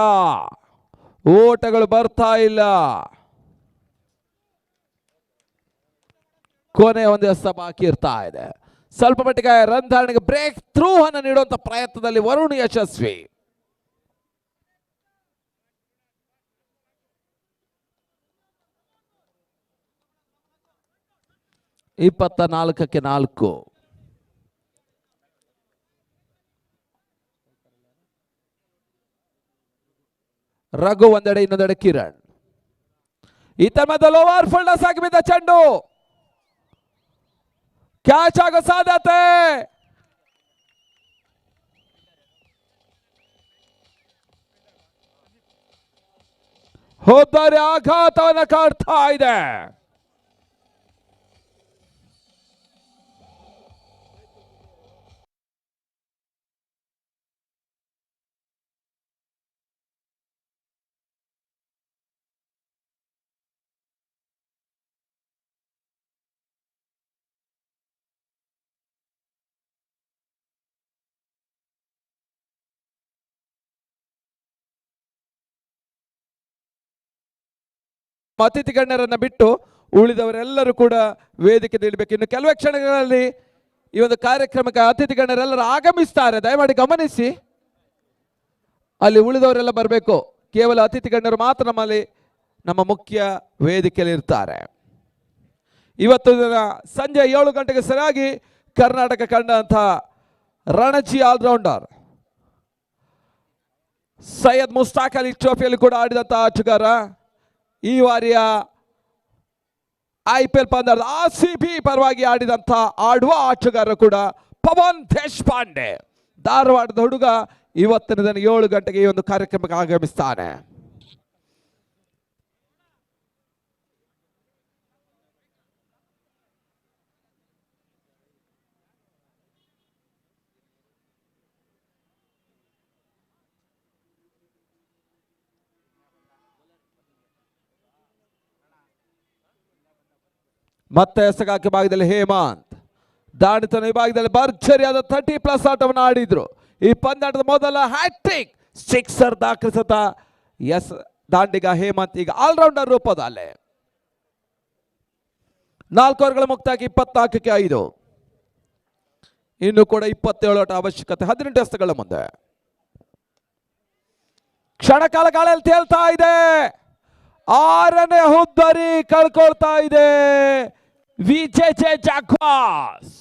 ಓಟಗಳು ಬರ್ತಾ ಇಲ್ಲ. ಕೊನೆ ಒಂದು ಎಸೆತ ಬಾಕಿ ಇರ್ತಾ ಇದೆ. ಸ್ವಲ್ಪ ಮಟ್ಟಿಗೆ ರನ್ ಧಾರಣೆಗೆ ಬ್ರೇಕ್ ಥ್ರೂ ಅನ್ನು ನೀಡುವಂತ ಪ್ರಯತ್ನದಲ್ಲಿ ವರುಣ್ ಯಶಸ್ವಿ. 24ಕ್ಕೆ 4. ರಘು ಒಂದೆಡೆ, ಇನ್ನೊಂದೆಡೆ ಕಿರಣ್. ಈತ ಮೊದಲು ಓವರ್ ಫುಲ್ನೆಸ್ ಆಗಿ ಬಿದ್ದ ಚೆಂಡು ಕ್ಯಾಚ್ ಆಗೋ ಸಾಧ್ಯತೆ. ಹೋದರೆ ಆಘಾತವನ್ನು ಕಾಡ್ತಾ ಇದೆ. ಅತಿಥಿ ಗಣ್ಯರನ್ನ ಬಿಟ್ಟು ಉಳಿದವರೆಲ್ಲರೂ ಕೂಡ ವೇದಿಕೆ ನಿಲ್ಲಬೇಕು. ಇನ್ನು ಕೆಲವೇ ಕ್ಷಣಗಳಲ್ಲಿ ಈ ಒಂದು ಕಾರ್ಯಕ್ರಮಕ್ಕೆ ಅತಿಥಿ ಗಣ್ಯರೆಲ್ಲರೂ ಆಗಮಿಸ್ತಾರೆ. ದಯಮಾಡಿ ಗಮನಿಸಿ, ಅಲ್ಲಿ ಉಳಿದವರೆಲ್ಲ ಬರಬೇಕು. ಕೇವಲ ಅತಿಥಿ ಗಣ್ಯರು ಮಾತ್ರ ನಮ್ಮಲ್ಲಿ ನಮ್ಮ ಮುಖ್ಯ ವೇದಿಕೆಯಲ್ಲಿ ಇರ್ತಾರೆ. ಇವತ್ತು ದಿನ ಸಂಜೆ 7 ಗಂಟೆಗೆ ಸರಿಯಾಗಿ ಕರ್ನಾಟಕ ಕಂಡಂತಹ ರಣಜಿ ಆಲ್ರೌಂಡರ್ ಸೈಯದ್ ಮುಸ್ತಾಕ್ ಅಲಿ ಟ್ರೋಫಿಯಲ್ಲಿ ಕೂಡ ಆಡಿದಂತಹ ಆಟಗಾರ. ಈ ಬಾರಿಯ IPL ಪಂದ್ಯದ RCB ಪರವಾಗಿ ಆಡುವ ಆಟಗಾರ ಕೂಡ ಪವನ್ ದೇಶಪಾಂಡೆ, ಧಾರವಾಡದ ಹುಡುಗ. ಇವತ್ತಿನ ದಿನ 7 ಗಂಟೆಗೆ ಈ ಒಂದು ಕಾರ್ಯಕ್ರಮಕ್ಕೆ ಆಗಮಿಸ್ತಾನೆ. ಮತ್ತೆ ಎಸಗಾಕಿ ಭಾಗದಲ್ಲಿ ಹೇಮಂತ್, ದಾಣಿತನ ವಿಭಾಗದಲ್ಲಿ ಭರ್ಜರಿಯಾದ 30+ ಆಟವನ್ನು ಆಡಿದ್ರು. ಈ ಪಂದ್ಯಾಟದ ಮೊದಲ ಹ್ಯಾಟ್ರಿಕ್ ಸಿಕ್ಸರ್ ದಾಖಲಿಸಿದ ದಾಂಡಿಗ ಹೇಮಂತ್ ಈಗ ಆಲ್ರೌಂಡರ್ ರೂಪದಲ್ಲಿ 4 ಓವರ್ಗಳ ಮುಕ್ತಾಗಿ 24ಕ್ಕೆ 5. ಇನ್ನು ಕೂಡ 27 ಆಟ ಅವಶ್ಯಕತೆ, 18 ಎಸೆತಗಳ ಮುಂದೆ. ಕ್ಷಣಕಾಲ ಗಾಳಿಯಲ್ಲಿ ತೇಲ್ತಾ ಇದೆ. 6ನೇ ಹುದ್ದರಿ ಕಳ್ಕೊಳ್ತಾ ಇದೆ ವಿಜೆಜೆ ಜಾಗ್ವಾರ್ಸ್.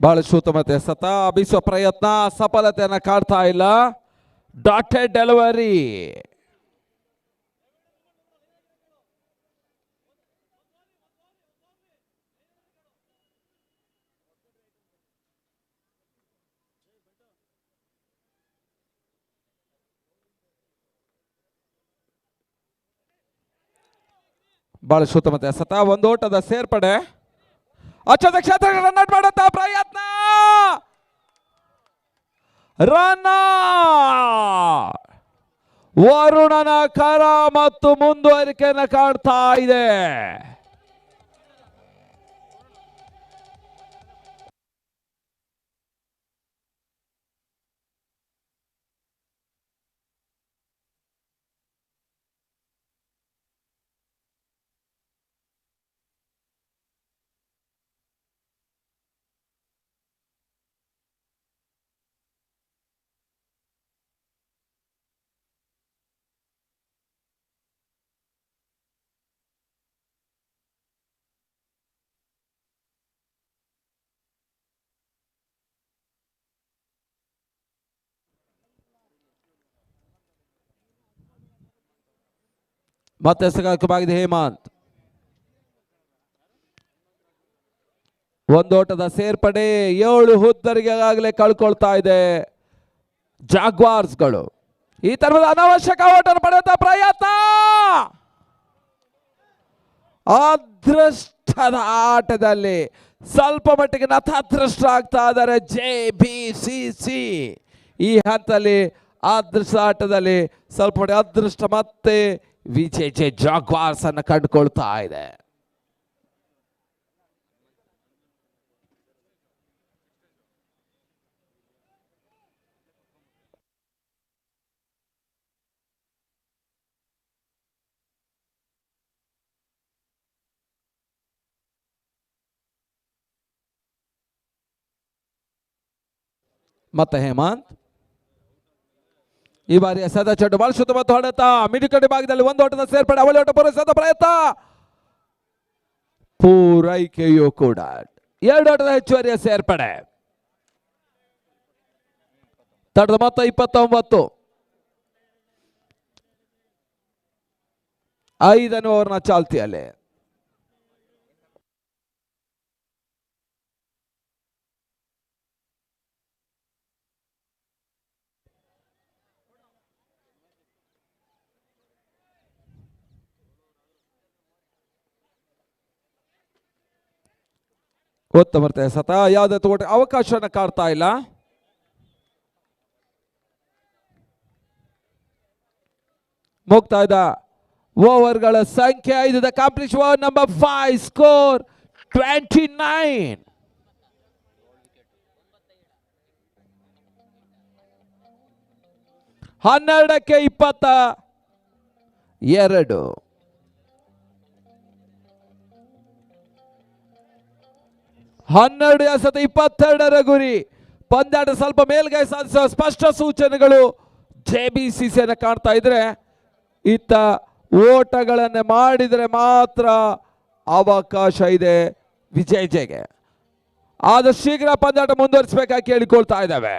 ಬಹಳ ಶೂತಮತೆ ಸತ ಬೀಸುವ ಪ್ರಯತ್ನ ಸಫಲತೆಯನ್ನು ಕಾಡ್ತಾ ಇಲ್ಲ. Dotted delivery. ಬಹಳ ಶೂತಮತೆ ಸತ ಒಂದು ಓಟದ ಸೇರ್ಪಡೆ. ಅಚ್ಚದ ಕ್ಷೇತ್ರ ರನ್ ಔಟ್ ಮಾಡುತ್ತ ಪ್ರಯತ್ನ. ರನ್ ವರುಣನ ಕರ ಮತ್ತು ಮುಂದುವರಿಕೆಯನ್ನು ಕಾಡ್ತಾ ಇದೆ. ಮತ್ತೆ ಸಗಾಕವಾಗಿದೆ ಹೇಮಂತ್. ಒಂದು ಓಟದ ಸೇರ್ಪಡೆ. 7 ಹುದ್ದರಿಗೆ ಆಗಲೇ ಕಳ್ಕೊಳ್ತಾ ಇದೆ ಜಾಗ್ವಾರ್ಸ್ಗಳು. ಈ ತರಹದ ಅನಾವಶ್ಯಕ ಓಟನ್ನು ಪಡೆಯುವಂತ ಪ್ರಯತ್ನ. ಅದೃಷ್ಟದ ಆಟದಲ್ಲಿ ಸ್ವಲ್ಪ ಮಟ್ಟಿಗೆ ನಥಾದೃಷ್ಟ ಆಗ್ತಾ ಇದ್ದಾರೆ JBCC. ಈ ಹಂತದಲ್ಲಿ ಅದೃಷ್ಟ ಆಟದಲ್ಲಿ ಸ್ವಲ್ಪ ಮಟ್ಟಿಗೆ ಅದೃಷ್ಟ ಮತ್ತೆ ವಿಜೆಜೆ ಜಾಗ್ವಾರ್ಸ್ ಅನ್ನು ಕಂಡುಕೊಳ್ತಾ ಇದೆ. ಮತ್ತೆ ಹೇಮಂತ್ ಈ ಬಾರಿಯ ಸದಾ ಚೆಂಡು ಬಹಳ ಶುದ್ಧ ಮತ್ತು ಹೊಡೆತ. ಮಿಡಿಕಡೆ ಭಾಗದಲ್ಲಿ ಒಂದು ಓಟದ ಸೇರ್ಪಡೆ. ಅವಳಿ ಓಟ ಪೂರೈಸಿದ ಪ್ರಯತ್ನ. ಪೂರೈಕೆಯೂ ಕೂಡ 2 ಓಟದ ಹೆಚ್ಚುವರಿಯ ಸೇರ್ಪಡೆ. ತಡದ ಮೊತ್ತ 29. 5ನೇ ಓವರ್ನ ಚಾಲ್ತಿಯಲ್ಲಿ. ಉತ್ತಮ ಎಸೆತ, ಯಾವುದೇ ತೋಟ ಅವಕಾಶವನ್ನು ಕಾಡ್ತಾ ಇಲ್ಲ. ಮುಕ್ತಾಯದ ಓವರ್ಗಳ ಸಂಖ್ಯೆ 5. The complete over number 5, score 29. ಹನ್ನೆರಡಕ್ಕೆ 22. ಹನ್ನೆರಡು ಎಸೆತ 22ರ ಗುರಿ. ಪಂದ್ಯಾಟ ಸ್ವಲ್ಪ ಮೇಲ್ಗೈ ಸಾಧಿಸುವ ಸ್ಪಷ್ಟ ಸೂಚನೆಗಳು JBCCಯನ್ನು ಕಾಣ್ತಾ ಇದ್ರೆ, ಇತ್ತ ಓಟಗಳನ್ನು ಮಾಡಿದರೆ ಮಾತ್ರ ಅವಕಾಶ ಇದೆ ವಿಜಯ್ಗೆ. ಆದಷ್ಟು ಶೀಘ್ರ ಪಂದ್ಯಾಟ ಮುಂದುವರಿಸಬೇಕಾಗಿ ಕೇಳಿಕೊಳ್ತಾ ಇದ್ದಾವೆ.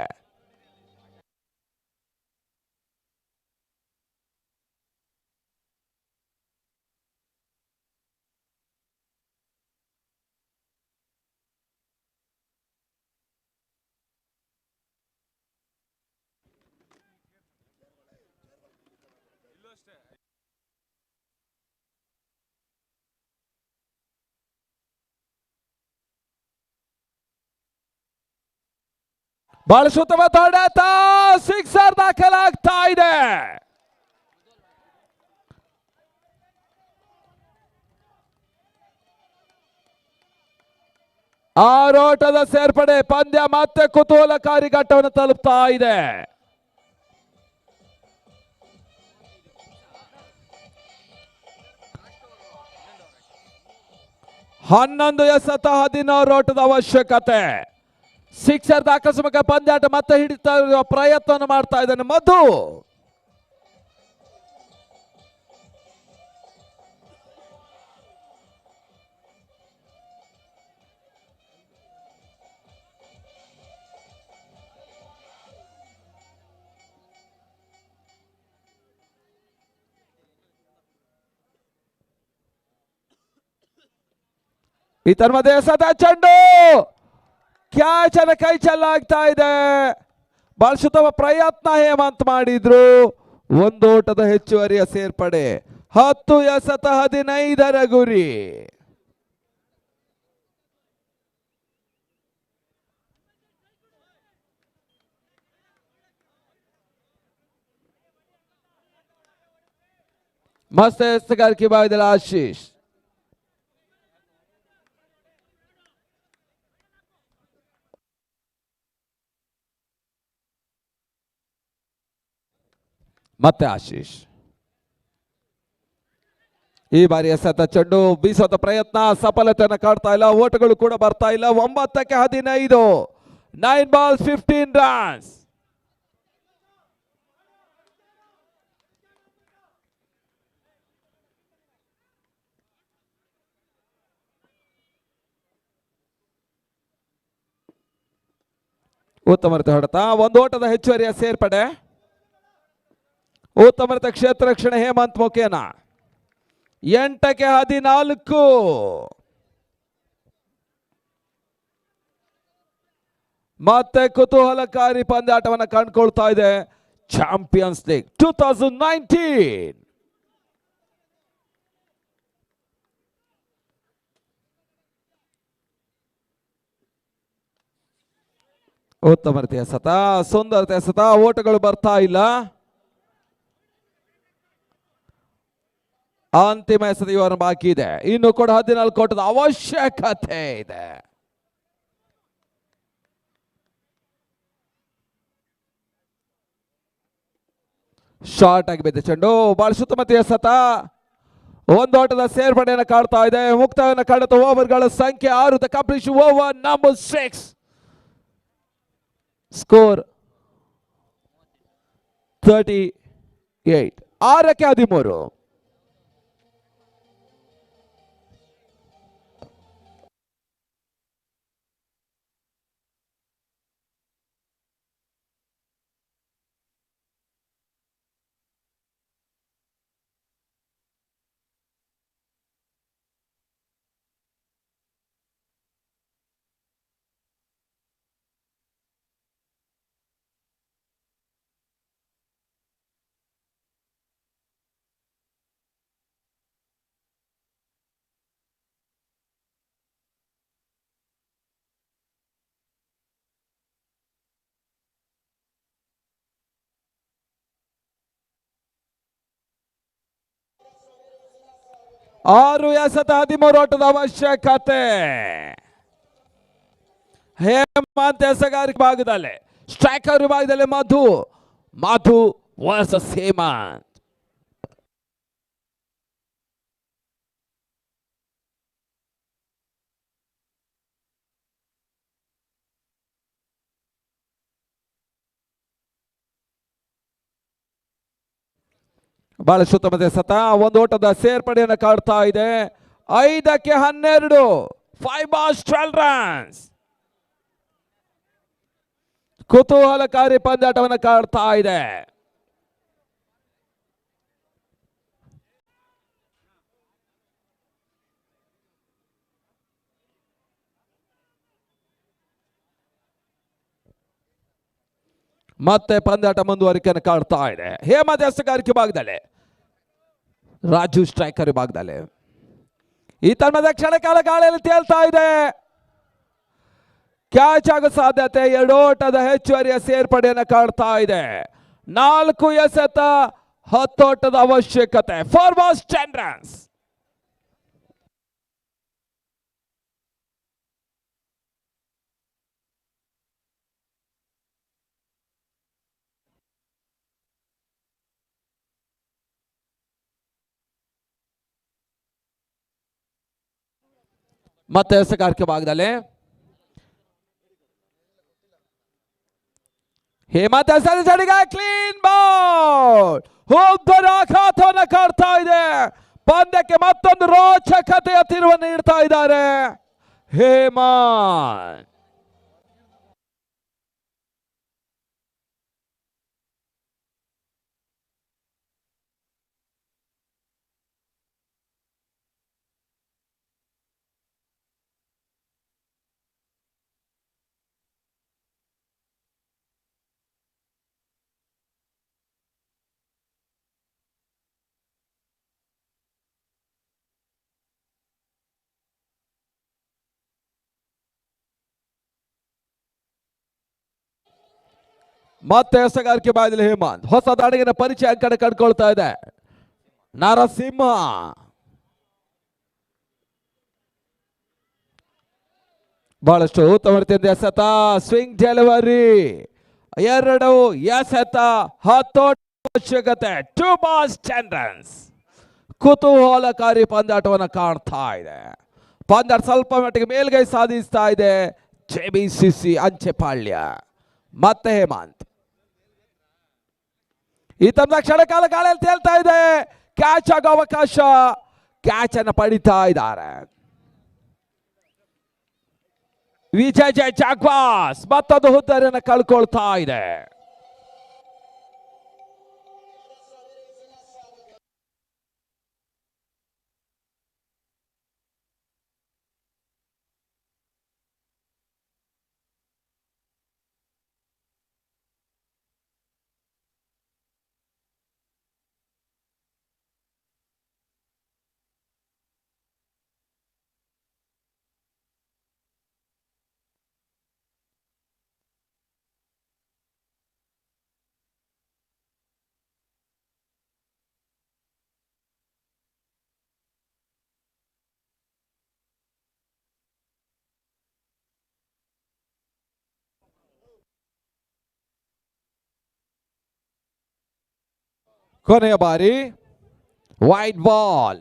ಬಹಳ ಉತ್ತಮ ಹೊಡೆತ, ಸಿಕ್ಸರ್ ದಾಖಲಾಗ್ತಾ ಇದೆ. ಆರೋಟದ ಸೇರ್ಪಡೆ ಪಂದ್ಯ ಮತ್ತೆ ಕುತೂಹಲಕಾರಿ ಘಟ್ಟವನ್ನು ತಲುಪ್ತಾ ಇದೆ. ಹನ್ನೊಂದು ಎಸೆತ 16 ಓಟದ ಅವಶ್ಯಕತೆ. ಸಿಕ್ಸರ್ ದಾಖಲಿಸುವ ಪಂದ್ಯಾಟ ಮತ್ತೆ ಹಿಡಿತಾ ಇರುವ ಪ್ರಯತ್ನವನ್ನು ಮಾಡ್ತಾ ಇದ್ದಾನೆ ಮಧು. ಇತರ ಮಧ್ಯೆ ಎಸೆತ ಚೆಂಡು, ಕ್ಯಾಚ್ ಅನ್ನು ಕೈ ಚೆಲ್ಲಾಗ್ತಾ ಇದೆ. ಬಹಳ ಉತ್ತಮ ಪ್ರಯತ್ನ ಹೇಮಂತ್ ಮಾಡಿದ್ರು. ಒಂದು ಓಟದ ಹೆಚ್ಚುವರಿಯ ಸೇರ್ಪಡೆ. 10 ಎಸೆತ 15ರ ಗುರಿ. ಮಸ್ತ್ ಎಸೆಗಾರಿಕೆ ಭಾಗದಲ್ಲಿ ಆಶೀಶ್. ಮತ್ತೆ ಆಶೀಶ್. ಈ ಬಾರಿ ಎಸೆತ ಚೆಂಡು ಬೀಸೋದ ಪ್ರಯತ್ನ ಸಫಲತೆಯನ್ನು ಕಾಡ್ತಾ ಇಲ್ಲ. ಓಟಗಳು ಕೂಡ ಬರ್ತಾ ಇಲ್ಲ. 9ಕ್ಕೆ 15. 9 balls 15 runs. ಉತ್ತಮ ಹೊಡೆತ, ಒಂದು ಓಟದ ಹೆಚ್ಚುವರಿಯ ಸೇರ್ಪಡೆ. ಉತ್ತಮ ಕ್ಷೇತ್ರ ರಕ್ಷಣೆ ಹೇಮಂತ್ ಮುಖೇನ. 8ಕ್ಕೆ 14. ಮತ್ತೆ ಕುತೂಹಲಕಾರಿ ಪಂದ್ಯಾಟವನ್ನು ಕಂಡುಕೊಳ್ತಾ ಇದೆ ಚಾಂಪಿಯನ್ಸ್ ಲೀಗ್ 2019. ಉತ್ತಮತೆ ಎಸೆತ, ಸುಂದರತೆ ಎಸೆತ, ಓಟಗಳು ಬರ್ತಾ ಇಲ್ಲ. ಅಂತಿಮ ಎಸೆತ ಇವರ ಬಾಕಿ ಇದೆ. ಇನ್ನು ಕೂಡ 14 ಓಟದ ಅವಶ್ಯಕತೆ ಇದೆ. ಶಾರ್ಟ್ ಆಗಿ ಬಿದ್ದ ಚೆಂಡು, ಬಹಳ ಸುತ್ತಮತೆ ಎಸೆತ, ಒಂದು ಓಟದ ಸೇರ್ಪಡೆಯನ್ನು ಕಾಡ್ತಾ ಇದೆ. ಮುಕ್ತಾಯವನ್ನು ಕಾಡುತ್ತ ಓವರ್ಗಳ ಸಂಖ್ಯೆ 6. The complete over number 6, score 38. 6ಕ್ಕೆ 13. 6 ಎಸೆತ 13 ಓಟದ ಅವಶ್ಯಕತೆ. ಹೇಮಂತ್ ಎಸೆಗಾರಿಕೆ ಭಾಗದಲ್ಲಿ, ಸ್ಟ್ರೈಕರ್ ವಿಭಾಗದಲ್ಲಿ ಮಧು ವರ್ಸಸ್ ಹೇಮಂತ್. ಬಹಳಷ್ಟು ಉತ್ತಮ ಎಸೆತ, ಒಂದು ಓಟದ ಸೇರ್ಪಡೆಯನ್ನು ಕಾಡ್ತಾ ಇದೆ. 5ಕ್ಕೆ 12, 5 balls 12 runs. ಕುತೂಹಲಕಾರಿ ಪಂದ್ಯಾಟವನ್ನು ಕಾಡ್ತಾ ಇದೆ. ಮತ್ತೆ ಪಂದ್ಯಾಟ ಮುಂದುವರಿಕೆಯನ್ನು ಕಾಡ್ತಾ ಇದೆ. ಹೇಮಂತ್ ಎಸೆಗಾರಿಕೆ ಭಾಗದಲ್ಲಿ, ರಾಜು ಸ್ಟ್ರೈಕರ್ ವಿಭಾಗದಲ್ಲಿ. ಈ ತನ್ಮದ ಕ್ಷಣಕಾಲ ಗಾಳಿಯಲ್ಲಿ ತೇಲ್ತಾ ಇದೆ. ಕ್ಯಾಚ್ ಆಗೋ ಸಾಧ್ಯತೆ, 2 ಓಟದ ಹೆಚ್ಚುವರಿಯ ಸೇರ್ಪಡೆಯನ್ನು ಕಾಡ್ತಾ ಇದೆ. 4 ಎಸೆತ 10 ಓಟದ ಅವಶ್ಯಕತೆ. 4 balls 10 runs. ಮತ್ತೆ ಎಸೆಗಾರಿಕೆ ಭಾಗದಲ್ಲಿ ಹೇಮಂತ್ ಎಸೆದ ಕ್ಲೀನ್ ಬಾಲ್, ಉದ್ದರ ಆಘಾತವನ್ನು ಕಾಡ್ತಾ ಇದೆ. ಪಂದ್ಯಕ್ಕೆ ಮತ್ತೊಂದು ರೋಚಕತೆಯ ತಿರುವನ್ನು ನೀಡ್ತಾ ಇದ್ದಾರೆ ಹೇಮಂತ್. ಮತ್ತೆ ಎಸೆಗಾರಿಕೆ ಭಾಗದಲ್ಲಿ ಹೇಮಂತ್ ಹೊಸ ದಾಳಿಗಿನ ಪರಿಚಯ ಕಡೆ ಕಂಡುಕೊಳ್ತಾ ಇದೆ. ನರಸಿಂಹ ಬಹಳಷ್ಟು ಉತ್ತಮ ರೀತಿಯಿಂದ ಎಸೆತ, ಸ್ವಿಂಗ್ ಡೆಲಿವರಿ, 2 ಎಸೆತ 10 ಅವಶ್ಯಕತೆ. 2 balls 10 runs. ಕುತೂಹಲಕಾರಿ ಪಂದ್ಯಾಟವನ್ನು ಕಾಡ್ತಾ ಇದೆ. ಪಂದ್ಯ ಸ್ವಲ್ಪ ಮಟ್ಟಿಗೆ ಮೇಲ್ಗೈ ಸಾಧಿಸ್ತಾ ಇದೆ JBCC ಅಂಚೆಪಾಳ್ಯ. ಮತ್ತೆ ಹೇಮಂತ್ ಈ ತಮ್ಮ ಕ್ಷಣಕಾಲ ಗಾಳಿಯಲ್ಲಿ ತೇಲ್ತಾ ಇದೆ. ಕ್ಯಾಚ್ ಆಗೋ ಅವಕಾಶ, ಕ್ಯಾಚ್ ಅನ್ನು ಪಡಿತಾ ಇದ್ದಾರೆ. ವಿಜಯ್ ಜಾಗ್ವಾಸ್ ಮತ್ತೊಂದು ಹುದ್ದೆಯನ್ನು ಕಳ್ಕೊಳ್ತಾ ಇದೆ. ಕೊನೆಯ ಬಾರಿ ವೈಡ್ ಬಾಲ್.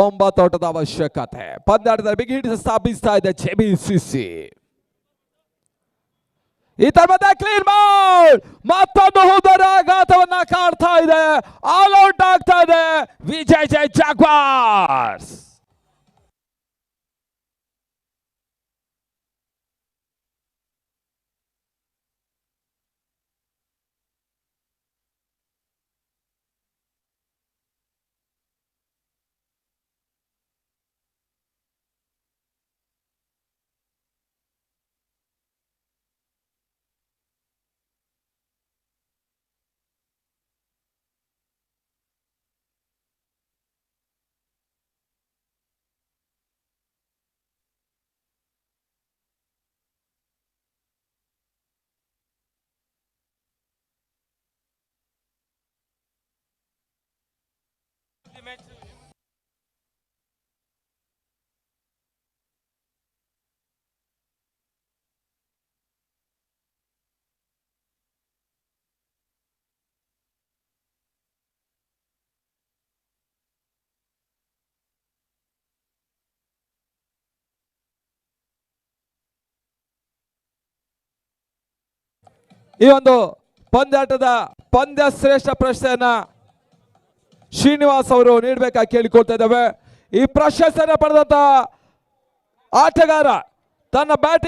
ಒಂಬತ್ತು ಓಟದ ಅವಶ್ಯಕತೆ. ಪಂದ್ಯಾಟದಲ್ಲಿ ಬಿಗಿ ಹಿಡಿದು ಸ್ಥಾಪಿಸ್ತಾ ಇದೆ JBCC. ಈ ತರಹದ ಕ್ಲೀನ್ ಬಾಲ್, ಮತ್ತೊಂದು ಹುದರ ಆಘಾತವನ್ನ ಕಾಡ್ತಾ ಇದೆ. ಆಲ್ ಔಟ್ ಆಗ್ತಾ ಇದೆ ವಿಜಯ್ ಜಾಗ್ವಾರ್ಸ್. ಈ ಒಂದು ಪಂದ್ಯಾಟದ ಪಂದ್ಯ ಶ್ರೇಷ್ಠ ಪ್ರಶಸ್ತಿಯನ್ನ ಶ್ರೀನಿವಾಸ್ ಅವರು ನೀಡಬೇಕಾಗಿ ಕೇಳಿಕೊಳ್ತಾ ಇದ್ದಾವೆ. ಈ ಪ್ರಶಸ್ತಿಯನ್ನು ಪಡೆದಂತ ಆಟಗಾರ ತನ್ನ ಬ್ಯಾಟಿಂಗ್